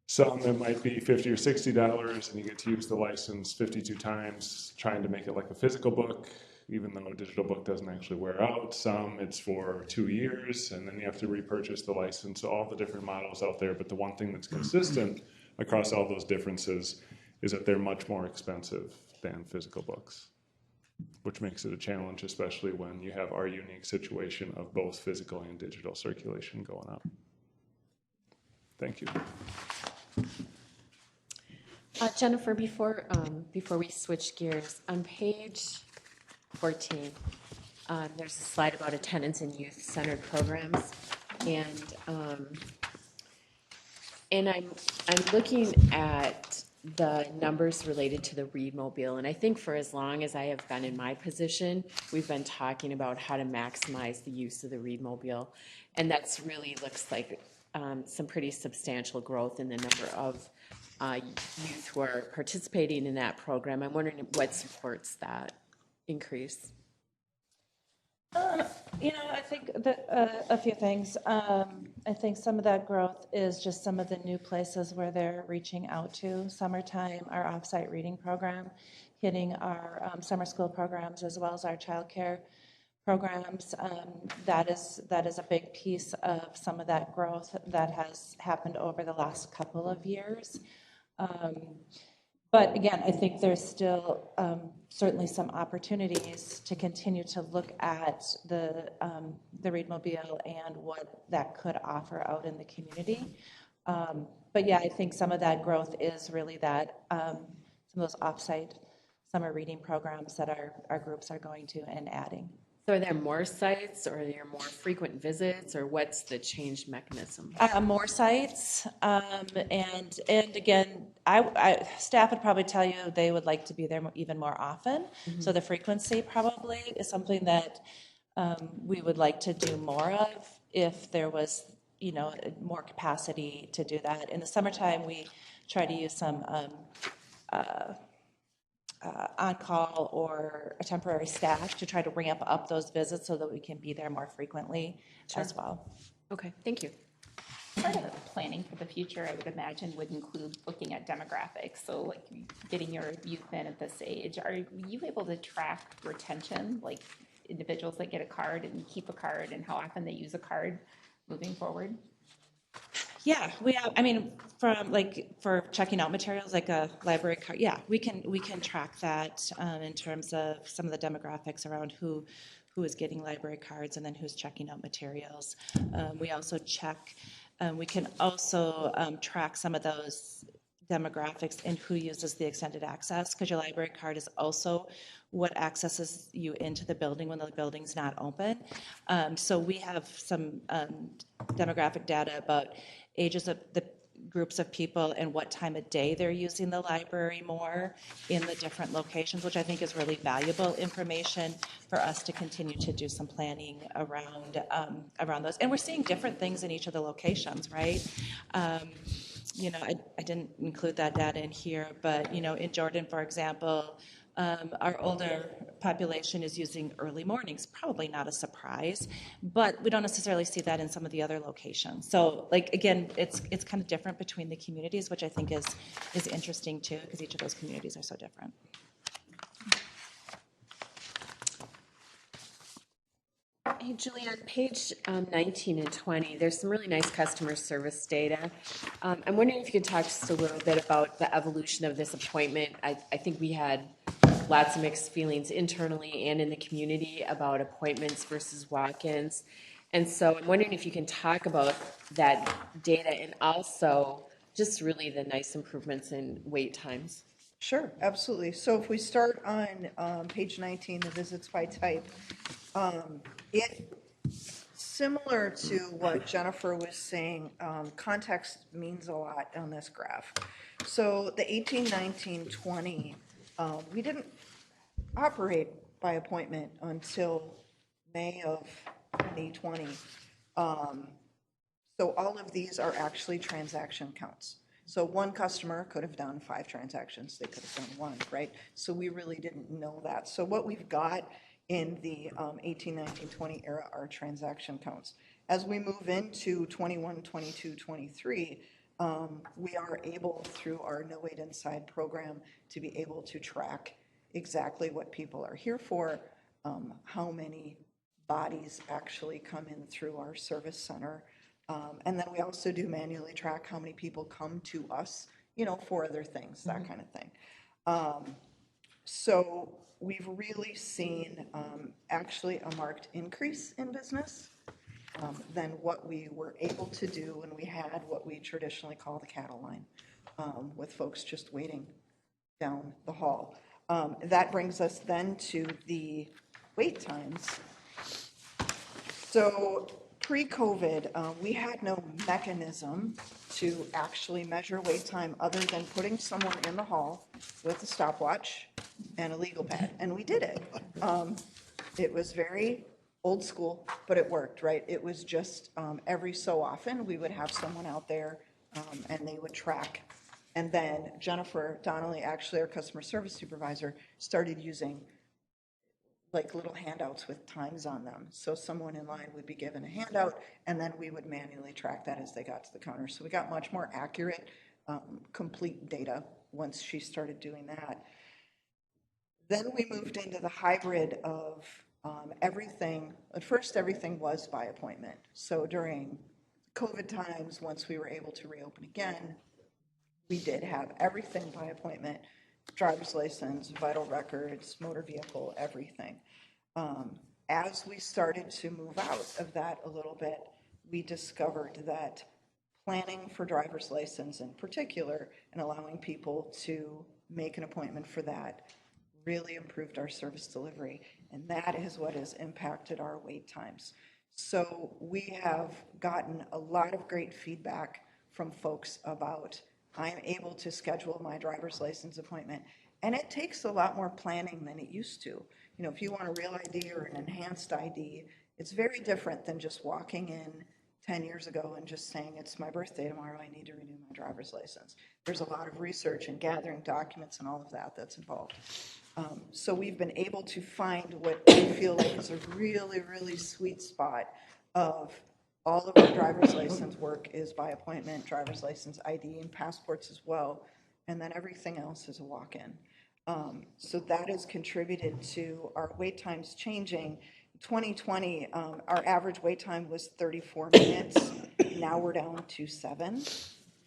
Some, it might be $50 or $60, and you get to use the license 52 times, trying to make it like a physical book, even though a digital book doesn't actually wear out. Some, it's for 2 years, and then you have to repurchase the license. So all the different models out there, but the one thing that's consistent across all those differences is that they're much more expensive than physical books, which makes it a challenge, especially when you have our unique situation of both physical and digital circulation going up. Thank you. Jennifer, before we switch gears, on page 14, there's a slide about attendance in youth-centered programs, and I'm looking at the numbers related to the Readmobile, and I think for as long as I have been in my position, we've been talking about how to maximize the use of the Readmobile, and that's really looks like some pretty substantial growth in the number of youth who are participating in that program. I'm wondering what supports that increase. I think that a few things. I think some of that growth is just some of the new places where they're reaching out to. Summertime, our offsite reading program, hitting our summer school programs as well as our childcare programs. That is a big piece of some of that growth that has happened over the last couple of years. But again, I think there's still certainly some opportunities to continue to look at the Readmobile and what that could offer out in the community. But yeah, I think some of that growth is really that some of those offsite summer reading programs that our groups are going to and adding. So are there more sites, or are there more frequent visits, or what's the change mechanism? More sites, and again, staff would probably tell you they would like to be there even more often. Mm-hmm. So the frequency probably is something that we would like to do more of if there was, more capacity to do that. In the summertime, we try to use some on-call or a temporary staff to try to ramp up those visits so that we can be there more frequently as well. Okay, thank you. Part of the planning for the future, I would imagine, would include looking at demographics. So like getting your youth in at this age. Are you able to track retention, like individuals that get a card and keep a card and how often they use a card moving forward? Yeah, we have, for checking out materials like a library card, yeah, we can track that in terms of some of the demographics around who is getting library cards and then who's checking out materials. We also we can also track some of those demographics and who uses the extended access, because your library card is also what accesses you into the building when the building's not open. So we have some demographic data about ages of the groups of people and what time of day they're using the library more in the different locations, which I think is really valuable information for us to continue to do some planning around those. And we're seeing different things in each of the locations, right? I didn't include that data in here, but in Jordan, for example, our older population is using early mornings. Probably not a surprise, but we don't necessarily see that in some of the other locations. So, again, it's kind of different between the communities, which I think is interesting too, because each of those communities are so different. Hey, Julie, on page 19 and 20, there's some really nice customer service data. I'm wondering if you could talk just a little bit about the evolution of this appointment. I think we had lots of mixed feelings internally and in the community about appointments versus walk-ins. And so I'm wondering if you can talk about that data and also just really the nice improvements in wait times. Sure, absolutely. So if we start on page 19, the visits by type, it, similar to what Jennifer was saying, context means a lot on this graph. So the 18, 19, 20, we didn't operate by appointment until May of 2020. So all of these are actually transaction counts. So one customer could have done 5 transactions, they could have done 1, right? So we really didn't know that. So what we've got in the 18, 19, 20 era are transaction counts. As we move into 21, 22, 23, we are able, through our No Wait Inside program, to be able to track exactly what people are here for, how many bodies actually come in through our service center. And then we also do manually track how many people come to us, you know, for other things, that kind of thing. So we've really seen actually a marked increase in business than what we were able to do when we had what we traditionally call the cattle line, with folks just waiting down the hall. That brings us then to the wait times. So pre-COVID, we had no mechanism to actually measure wait time other than putting someone in the hall with a stopwatch and a legal pad, and we did it. It was very old school, but it worked, right? It was just every so often we would have someone out there and they would track. And then Jennifer Donnelly, actually our customer service supervisor, started using like little handouts with times on them. So someone in line would be given a handout and then we would manually track that as they got to the counter. So we got much more accurate, complete data once she started doing that. Then we moved into the hybrid of everything. At first, everything was by appointment. So during COVID times, once we were able to reopen again, we did have everything by appointment, driver's license, vital records, motor vehicle, everything. As we started to move out of that a little bit, we discovered that planning for driver's license in particular and allowing people to make an appointment for that really improved our service delivery. And that is what has impacted our wait times. So we have gotten a lot of great feedback from folks about, I'm able to schedule my driver's license appointment. And it takes a lot more planning than it used to. You know, if you want a real ID or an enhanced ID, it's very different than just walking in 10 years ago and just saying, it's my birthday tomorrow, I need to renew my driver's license. There's a lot of research and gathering documents and all of that that's involved. So we've been able to find what we feel like is a really, really sweet spot of all of our driver's license work is by appointment, driver's license, ID, and passports as well. And then everything else is a walk-in. So that has contributed to our wait times changing. 2020, our average wait time was 34 minutes. Now we're down to 7.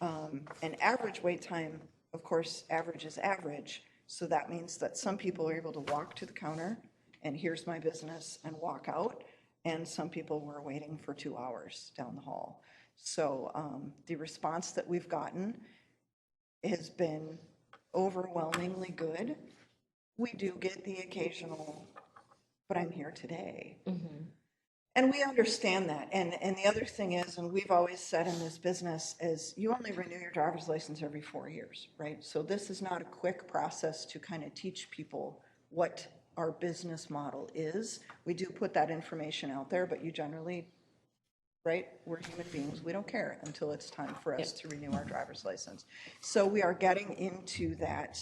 And average wait time, of course, average is average. So that means that some people are able to walk to the counter and here's my business and walk out. And some people were waiting for 2 hours down the hall. So the response that we've gotten has been overwhelmingly good. We do get the occasional, but I'm here today. Mm-hmm. And we understand that. And the other thing is, and we've always said in this business, is you only renew your driver's license every 4 years, right? So this is not a quick process to kind of teach people what our business model is. We do put that information out there, but you generally, right, we're human beings. We don't care until it's time for us to renew our driver's license. So we are getting into that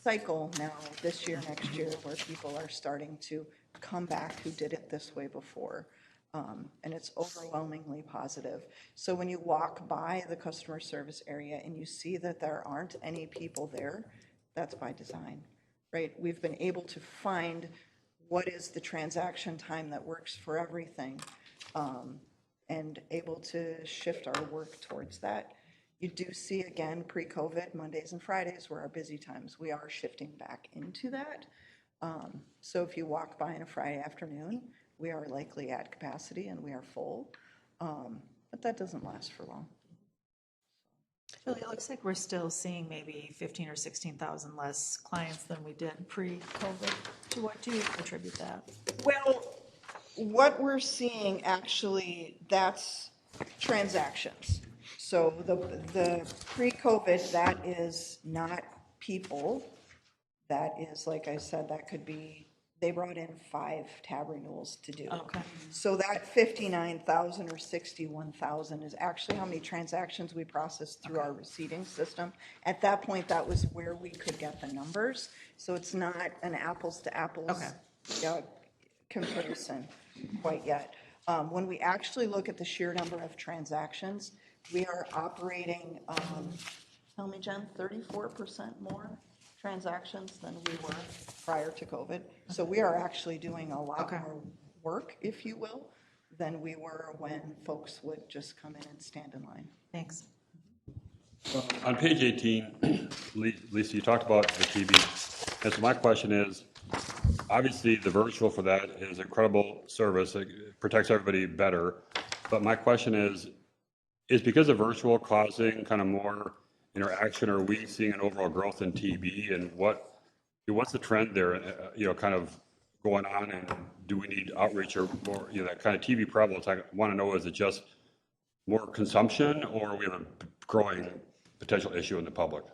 cycle now this year, next year, where people are starting to come back who did it this way before. And it's overwhelmingly positive. So when you walk by the customer service area and you see that there aren't any people there, that's by design, right? We've been able to find what is the transaction time that works for everything, and able to shift our work towards that. You do see, again, pre-COVID, Mondays and Fridays were our busy times. We are shifting back into that. So if you walk by on a Friday afternoon, we are likely at capacity and we are full, but that doesn't last for long. Julie, it looks like we're still seeing maybe 15 or 16,000 less clients than we did pre-COVID. To what do you attribute that? Well, what we're seeing actually, that's transactions. So the pre-COVID, that is not people. That is, like I said, that could be, they brought in 5 tab renewals to do. Okay. So that 59,000 or 61,000 is actually how many transactions we processed through our receiving system. At that point, that was where we could get the numbers. So it's not an apples to apples comparison quite yet. When we actually look at the sheer number of transactions, we are operating, tell me, Jen, 34% more transactions than we were prior to COVID. So we are actually doing a lot more work, if you will, than we were when folks would just come in and stand in line. Thanks. On page 18, Lisa, you talked about the TB. And so my question is, obviously the virtual for that is incredible service. It protects everybody better. But my question is because of virtual causing kind of more interaction, are we seeing an overall growth in TB, and what's the trend there, kind of going on, and do we need outreach or more, that kind of TB prevalence? I want to know, is it just more consumption, or we have a growing potential issue in the public?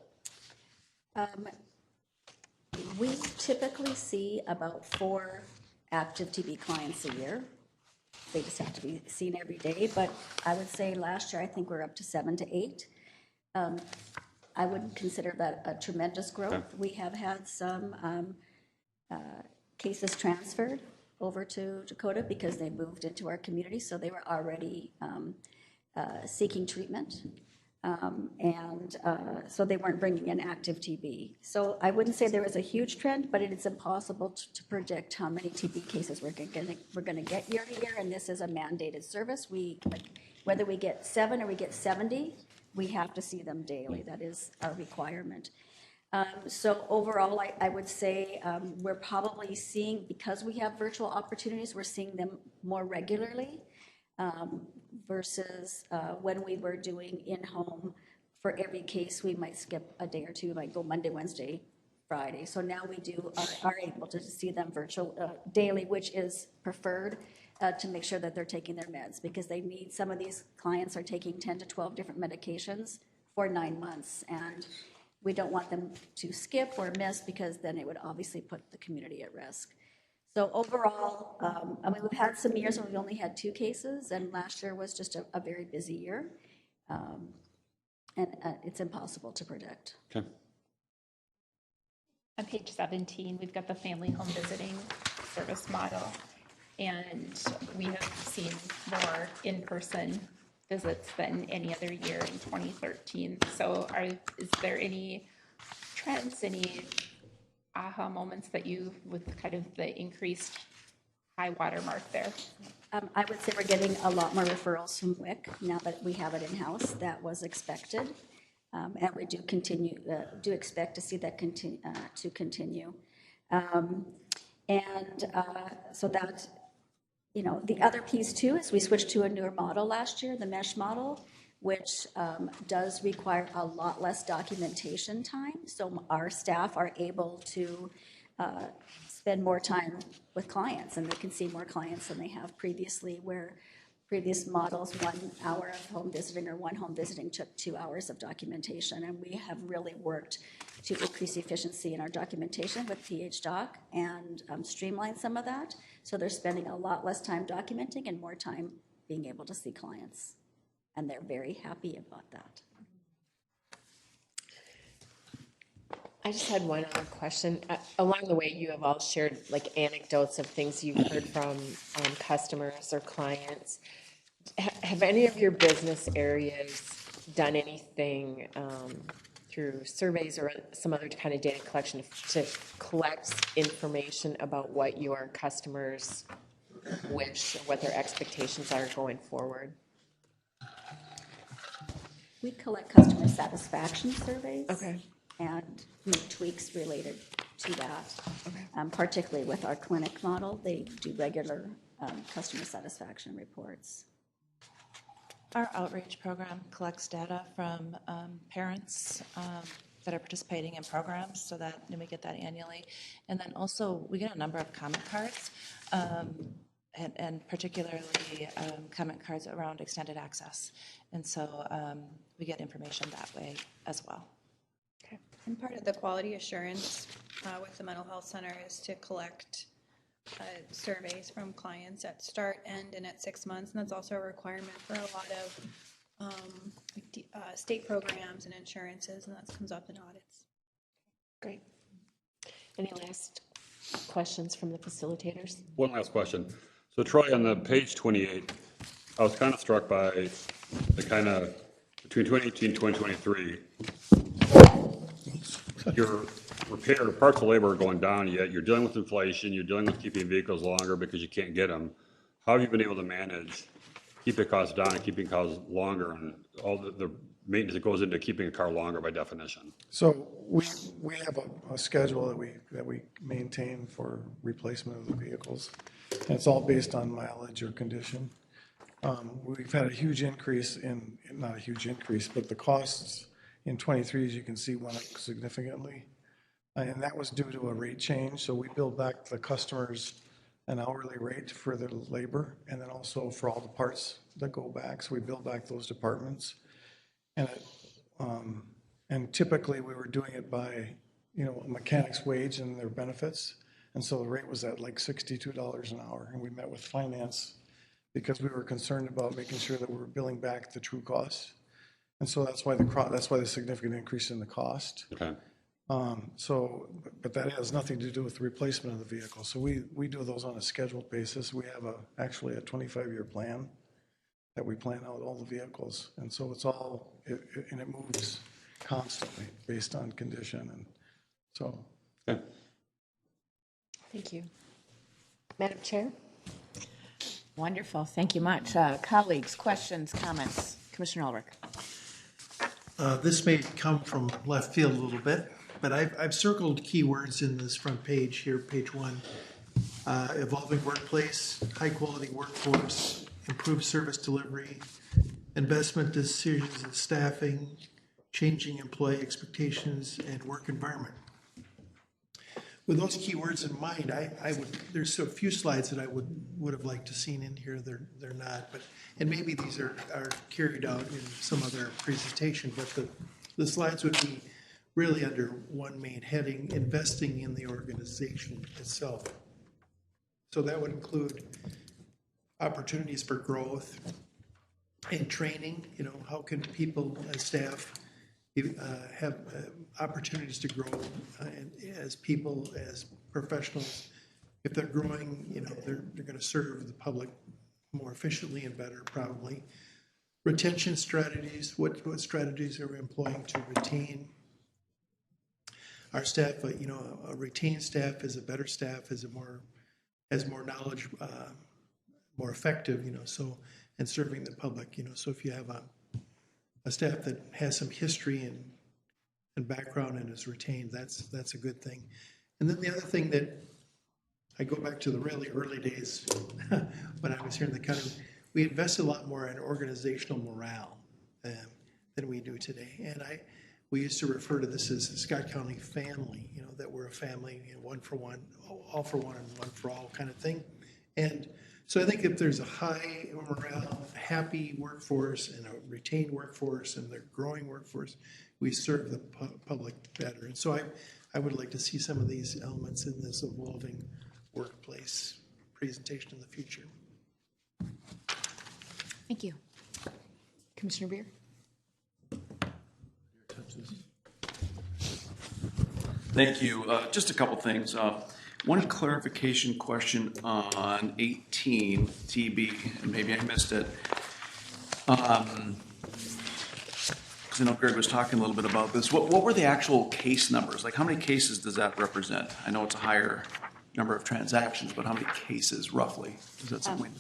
We typically see about 4 active TB clients a year. They just have to be seen every day, but I would say last year, I think we're up to 7 to 8. I wouldn't consider that a tremendous growth. Okay. We have had some cases transferred over to Dakota because they moved into our community, so they were already seeking treatment. So they weren't bringing in active TB. So I wouldn't say there was a huge trend, but it's impossible to predict how many TB cases we're going to get year to year, and this is a mandated service. Whether we get 7 or we get 70, we have to see them daily. That is our requirement. So overall, I would say we're probably seeing, because we have virtual opportunities, we're seeing them more regularly. Versus when we were doing in-home, for every case, we might skip a day or two, like go Monday, Wednesday, Friday. So now we are able to see them virtual daily, which is preferred to make sure that they're taking their meds, because they need, some of these clients are taking 10 to 12 different medications for 9 months. And we don't want them to skip or miss, because then it would obviously put the community at risk. So overall, we've had some years when we only had 2 cases, and last year was just a very busy year. And it's impossible to predict. Okay. On page 17, we've got the family home visiting service model, and we have seen more in-person visits than any other year in 2013. So is there any trends, any aha moments that with kind of the increased high water mark there? I would say we're getting a lot more referrals from WIC now that we have it in-house. That was expected. And we do expect to see that continue. So that, the other piece too is we switched to a newer model last year, the mesh model, which does require a lot less documentation time. So our staff are able to spend more time with clients, and they can see more clients than they have previously, where previous models, 1 hour of home visiting or 1 home visiting took 2 hours of documentation. And we have really worked to increase efficiency in our documentation with PHDoc and streamline some of that. So they're spending a lot less time documenting and more time being able to see clients. And they're very happy about that. I just had one other question. Along the way, you have all shared like anecdotes of things you've heard from customers or clients. Have any of your business areas done anything through surveys or some other kind of data collection to collect information about what your customers wish or what their expectations are going forward? We collect customer satisfaction surveys. Okay. And make tweaks related to that. Okay. Particularly with our clinic model, they do regular customer satisfaction reports. Our outreach program collects data from parents that are participating in programs, so that and we get that annually. And then also we get a number of comment cards, and particularly comment cards around extended access. And so we get information that way as well. Okay. And part of the quality assurance with the mental health center is to collect surveys from clients at start, end, and at 6 months, and that's also a requirement for a lot of state programs and insurances, and that comes up in audits. Great. Any last questions from the facilitators? One last question. So Troy, on the page 28, I was kind of struck by the kind of, between 2018 and 2023, your repair, parts of labor are going down, yet you're dealing with inflation, you're dealing with keeping vehicles longer because you can't get them. How have you been able to manage keeping costs down and keeping cars longer, and all the maintenance that goes into keeping a car longer by definition? So we have a schedule that we maintain for replacement of the vehicles. And it's all based on mileage or condition. We've had a huge increase not a huge increase, but the costs in 23, as you can see, went up significantly. And that was due to a rate change. So we bill back the customers an hourly rate for their labor, and then also for all the parts that go back. So we bill back those departments. And typically we were doing it by, a mechanic's wage and their benefits. And so the rate was at like $62 an hour. And we met with finance because we were concerned about making sure that we were billing back the true costs. And so that's why the significant increase in the cost. Okay. But that has nothing to do with the replacement of the vehicle. So we do those on a scheduled basis. We have actually a 25-year plan that we plan out all the vehicles. And so it's all, and it moves constantly based on condition. And so. Okay. Thank you. Madam Chair? Wonderful. Thank you much. Colleagues, questions, comments? Commissioner Ulrich. This may come from left field a little bit, but I've circled keywords in this front page here, page 1. Evolving workplace, high quality workforce, improved service delivery, investment decisions in staffing, changing employee expectations, and work environment. With those keywords in mind, there's a few slides that I would have liked to seen in here. They're not, and maybe these are carried out in some other presentation, but the slides would be really under one main heading: investing in the organization itself. So that would include opportunities for growth and training. How can people as staff have opportunities to grow as people, as professionals? If they're growing, they're going to serve the public more efficiently and better, probably. Retention strategies, what strategies are we employing to retain our staff? A retained staff is a better staff, has more knowledge, more effective, and serving the public, so if you have a staff that has some history and background and is retained, that's a good thing. And then the other thing that I go back to the really early days when I was here in the county, we invested a lot more in organizational morale than we do today. And we used to refer to this as the Scott County family, that we're a family, one for one, all for one and one for all kind of thing. And so I think if there's a high morale, happy workforce and a retained workforce and a growing workforce, we serve the public better. And so I would like to see some of these elements in this evolving workplace presentation in the future. Thank you. Commissioner Beer? Thank you. Just a couple things. One clarification question on 18 TB, and maybe I missed it. Because I know Greg was talking a little bit about this. What were the actual case numbers? Like, how many cases does that represent? I know it's a higher number of transactions, but how many cases roughly? Is that something?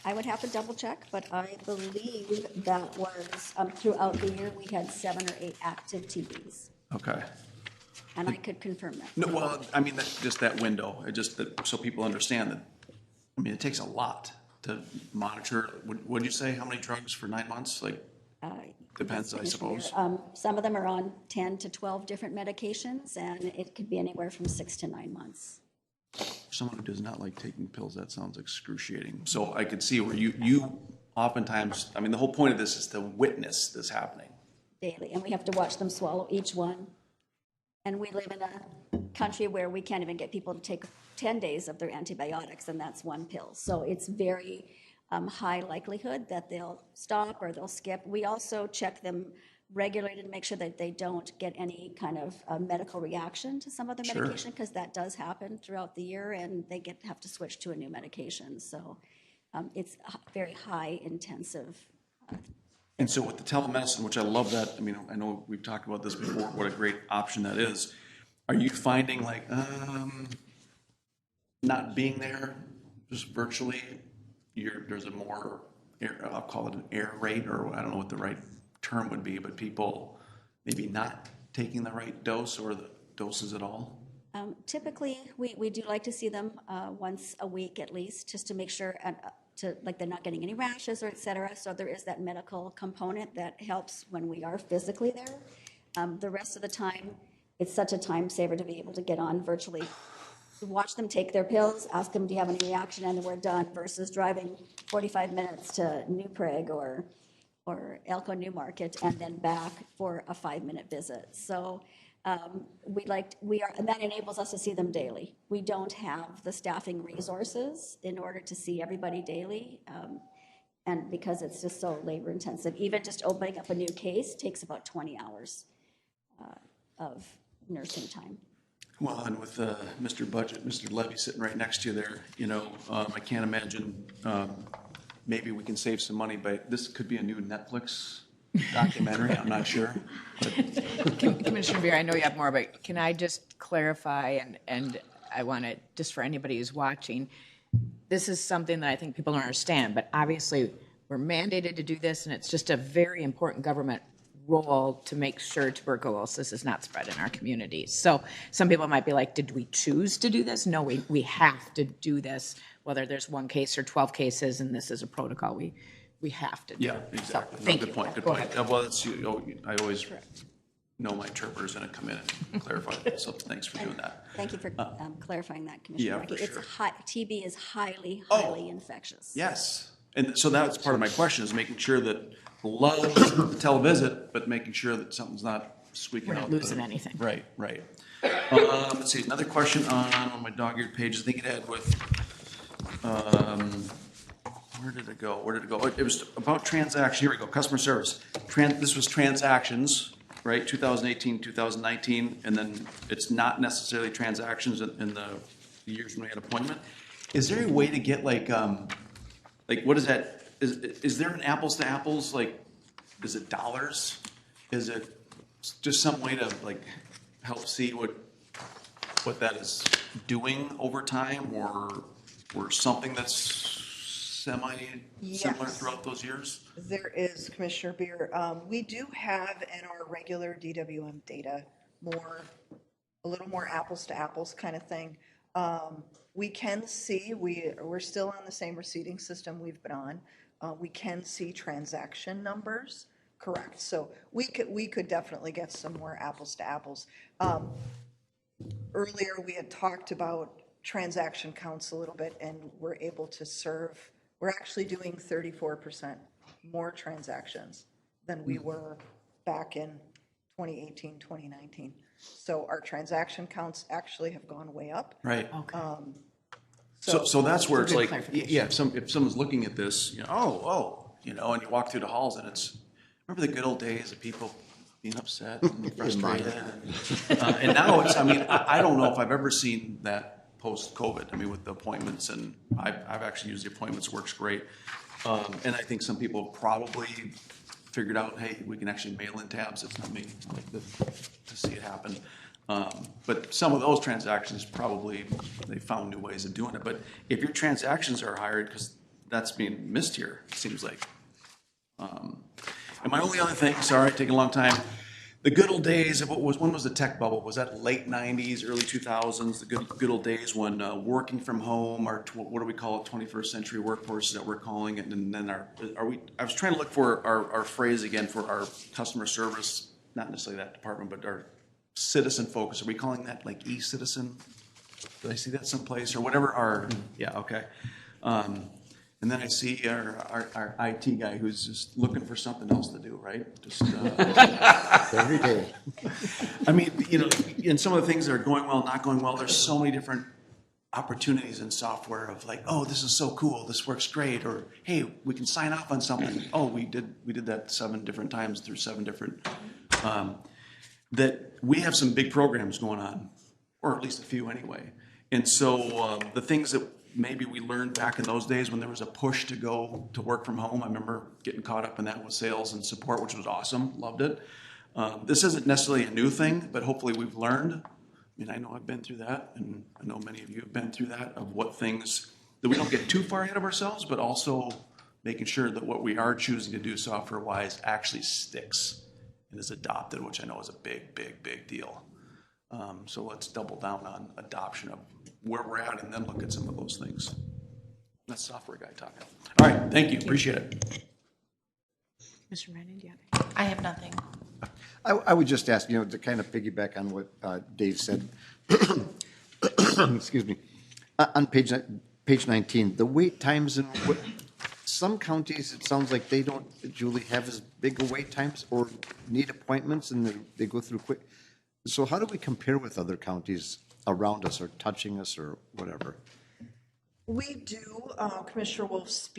I would have to double check, but I believe that was throughout the year we had 7 or 8 active TBs. Okay. And I could confirm that. No, well, I mean, just that window, so people understand that, it takes a lot to monitor? What'd you say? How many drugs for 9 months? Like, depends, I suppose. Some of them are on 10 to 12 different medications, and it could be anywhere from 6 to 9 months. For someone who does not like taking pills, that sounds excruciating. So I could see where you oftentimes, I mean, the whole point of this is to witness this happening. Daily, and we have to watch them swallow each one. And we live in a country where we can't even get people to take 10 days of their antibiotics, and that's one pill. So it's very high likelihood that they'll stop or they'll skip. We also check them regularly to make sure that they don't get any kind of medical reaction to some other medication, because that does happen throughout the year, and they have to switch to a new medication. So it's very high intensive. And so with the telemedicine, which I love that, I mean, I know we've talked about this before, what a great option that is. Are you finding like not being there, just virtually, there's a more, I'll call it an error rate, or I don't know what the right term would be, but people maybe not taking the right dose or the doses at all? Typically, we do like to see them once a week at least, just to make sure like they're not getting any rashes or et cetera. So there is that medical component that helps when we are physically there. The rest of the time, it's such a time saver to be able to get on virtually, watch them take their pills, ask them, do you have any reaction, and then we're done, versus driving 45 minutes to New Prague or Elko Newmarket and then back for a 5-minute visit. So and that enables us to see them daily. We don't have the staffing resources in order to see everybody daily. And because it's just so labor intensive, even just opening up a new case takes about 20 hours of nursing time. Well, and with Mr. Budget, Mr. Levy sitting right next to you there, I can't imagine, maybe we can save some money, but this could be a new Netflix documentary, I'm not sure. Commissioner Beer, I know you have more, but can I just clarify, and I want to, just for anybody who's watching, this is something that I think people don't understand, but obviously we're mandated to do this, and it's just a very important government role to make sure tuberculosis is not spread in our communities. So some people might be like, did we choose to do this? No, we have to do this, whether there's 1 case or 12 cases, and this is a protocol we have to do. Yeah, exactly. So, thank good you. point. Good Go point. ahead. Well, I always know my interpreters and I come in and clarify that. So thanks for doing that. Thank you for clarifying that, Commissioner. Yeah, Markey. for It's sure. TB is highly infectious. Yes. And so that's part of my question, is making sure that love the televisit, but making sure that something's not squeaking We're out. not losing anything. Right. Let's see, another question on my dog-eared page. I think it had with, where did it go? It was about transaction. Here we go, customer service. This was transactions, right? 2018, 2019, and then it's not necessarily transactions in the years when we had appointment. Is there a way to get like what is that? Is there an apples to apples? Like, is it dollars? Is it just some way to like help see what that is doing over time, or something that's semi-similar Yes. throughout those years? There is, Commissioner Beer. We do have in our regular DWM data a little more apples to apples kind of thing. We can see, we're still on the same receiving system we've been on. We can see transaction numbers, correct. So we could definitely get some more apples to apples. Earlier, we had talked about transaction counts a little bit, and we're able to we're actually doing 34% more transactions than we were back in 2018, 2019. So our transaction counts actually have gone way up. Right. Okay. So that's where it's good like, clarification. yeah, if someone's looking at this, and you walk through the halls and it's, remember the good old days of people being upset and frustrated? And now it's, I don't know if I've ever seen that post-COVID, with the appointments, and I've actually used the appointments, works great. And I think some people probably figured out, hey, we can actually mail in tabs. It's not me. I like to see it happen. But some of those transactions probably, they found new ways of doing it. But if your transactions are higher, because that's being missed here, it seems like. And my only other thing, sorry, taking a long time, the good old days of when was the tech bubble? Was that late 90s, early 2000s? The good old days when working from home, or what do we call it, 21st century workforce that we're calling it, and then I was trying to look for our phrase again for our customer service, not necessarily that department, but our citizen focus. Are we calling that like e-citizen? Did I see that someplace or whatever? Yeah, okay. And then I see our IT guy who's just looking for something else to do, right? Just every day. I mean, and some of the things that are going well, not going well, there's so many different opportunities in software of like, oh, this is so cool, this works great, or hey, we can sign off on something. Oh, we did that 7 different times through 7 different. That we have some big programs going on, or at least a few anyway. And so the things that maybe we learned back in those days when there was a push to go to work from home. I remember getting caught up in that with sales and support, which was awesome. Loved it. This isn't necessarily a new thing, but hopefully we've learned. I mean, I know I've been through that, and I know many of you have been through that, of what things, that we don't get too far ahead of ourselves, but also making sure that what we are choosing to do software-wise actually sticks and is adopted, which I know is a big, big, big deal. So let's double down on adoption of where we're at and then look at some of those things. That's software guy talking. All right, thank you, appreciate it. Mr. Manning, do you have I have nothing. I would just ask, to kind of piggyback on what Dave said. Excuse me. On page 19, the wait times in some counties, it sounds like they don't, Julie, have as big a wait times or need appointments and they go through quick. So how do we compare with other counties around us or touching us or whatever? We do, Commissioner Wolf,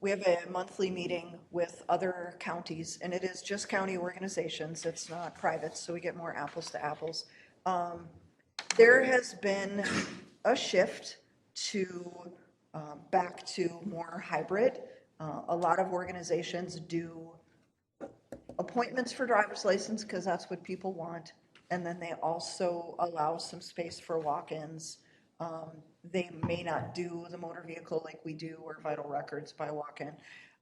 we have a monthly meeting with other counties, and it is just county organizations, it's not private, so we get more apples to apples. There has been a shift to back to more hybrid. A lot of organizations do appointments for driver's license because that's what people want, and then they also allow some space for walk-ins. They may not do the motor vehicle like we do or vital records by walk-in.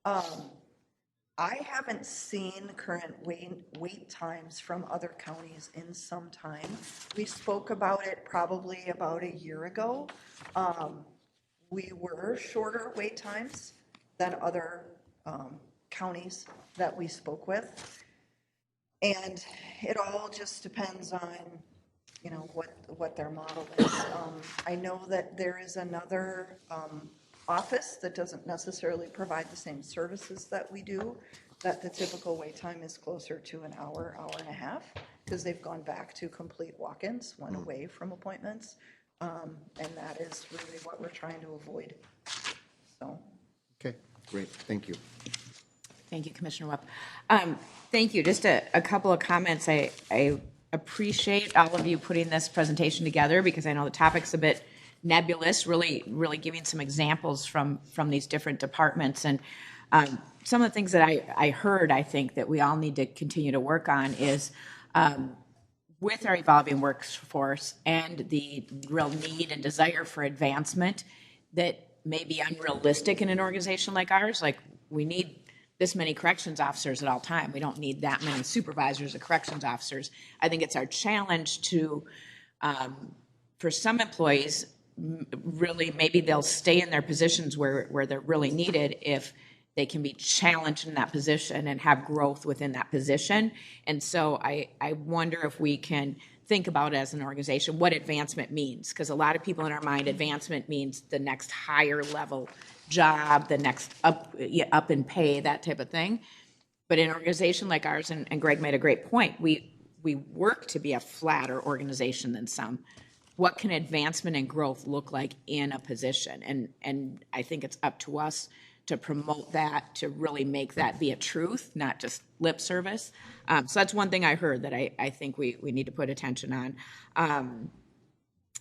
I haven't seen current wait times from other counties in some time. We spoke about it probably about a year ago. We were shorter wait times than other counties that we spoke with. And it all just depends on what their model is. I know that there is another office that doesn't necessarily provide the same services that we do, that the typical wait time is closer to an hour, hour and a half, because they've gone back to complete walk-ins, went away from appointments, and that is really what we're trying to avoid. So. Okay, great, thank you. Thank you, Commissioner Webb. Thank you. Just a couple of comments. I appreciate all of you putting this presentation together because I know the topic's a bit nebulous, really giving some examples from these different departments. And some of the things that I heard, I think, that we all need to continue to work on is with our evolving workforce and the real need and desire for advancement that may be unrealistic in an organization like ours. Like, we need this many corrections officers at all time. We don't need that many supervisors or corrections officers. I think it's our challenge to, for some employees, really maybe they'll stay in their positions where they're really needed if they can be challenged in that position and have growth within that position. And so I wonder if we can think about as an organization what advancement means, because a lot of people in our mind, advancement means the next higher level job, the next up in pay, that type of thing. But in an organization like ours, and Greg made a great point, we work to be a flatter organization than some. What can advancement and growth look like in a position? And I think it's up to us to promote that, to really make that be a truth, not just lip service. So that's one thing I heard that I think we need to put attention on.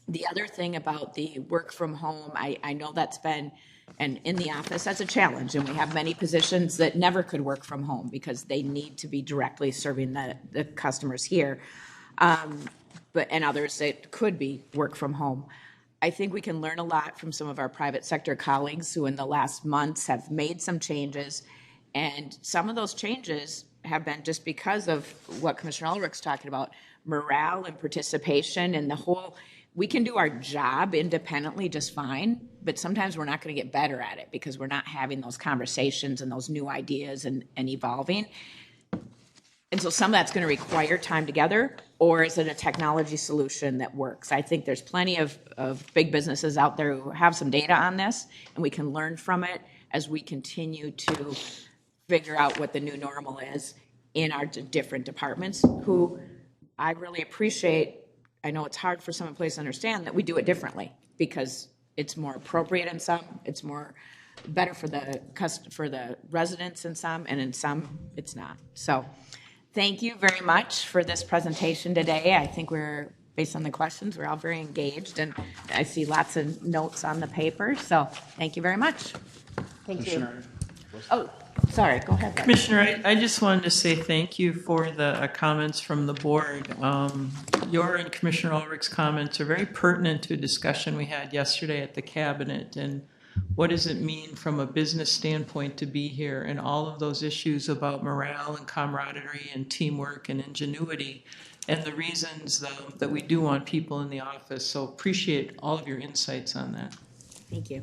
The other thing about the work from home, I know that's been, and in the office, that's a challenge. And we have many positions that never could work from home because they need to be directly serving the customers here. And others that could be work from home. I think we can learn a lot from some of our private sector colleagues who in the last months have made some changes. And some of those changes have been, just because of what Commissioner Ulrich's talking about, morale and participation and the whole, we can do our job independently just fine, but sometimes we're not going to get better at it because we're not having those conversations and those new ideas and evolving. And so some of that's going to require time together, or is it a technology solution that works? I think there's plenty of big businesses out there who have some data on this, and we can learn from it as we continue to figure out what the new normal is in our different departments, who I really appreciate. I know it's hard for some employees to understand that we do it differently because it's more appropriate in some, it's more better for the residents in some, and in some it's not. So thank you very much for this presentation today. I think we're, based on the questions, we're all very engaged, and I see lots of notes on the paper, so thank you very much. Thank you. Oh, sorry, go ahead. Commissioner, I just wanted to say thank you for the comments from the board. Your and Commissioner Ulrich's comments are very pertinent to a discussion we had yesterday at the cabinet, and what does it mean from a business standpoint to be here, and all of those issues about morale and camaraderie and teamwork and ingenuity, and the reasons that we do want people in the office. So appreciate all of your insights on that. Thank you.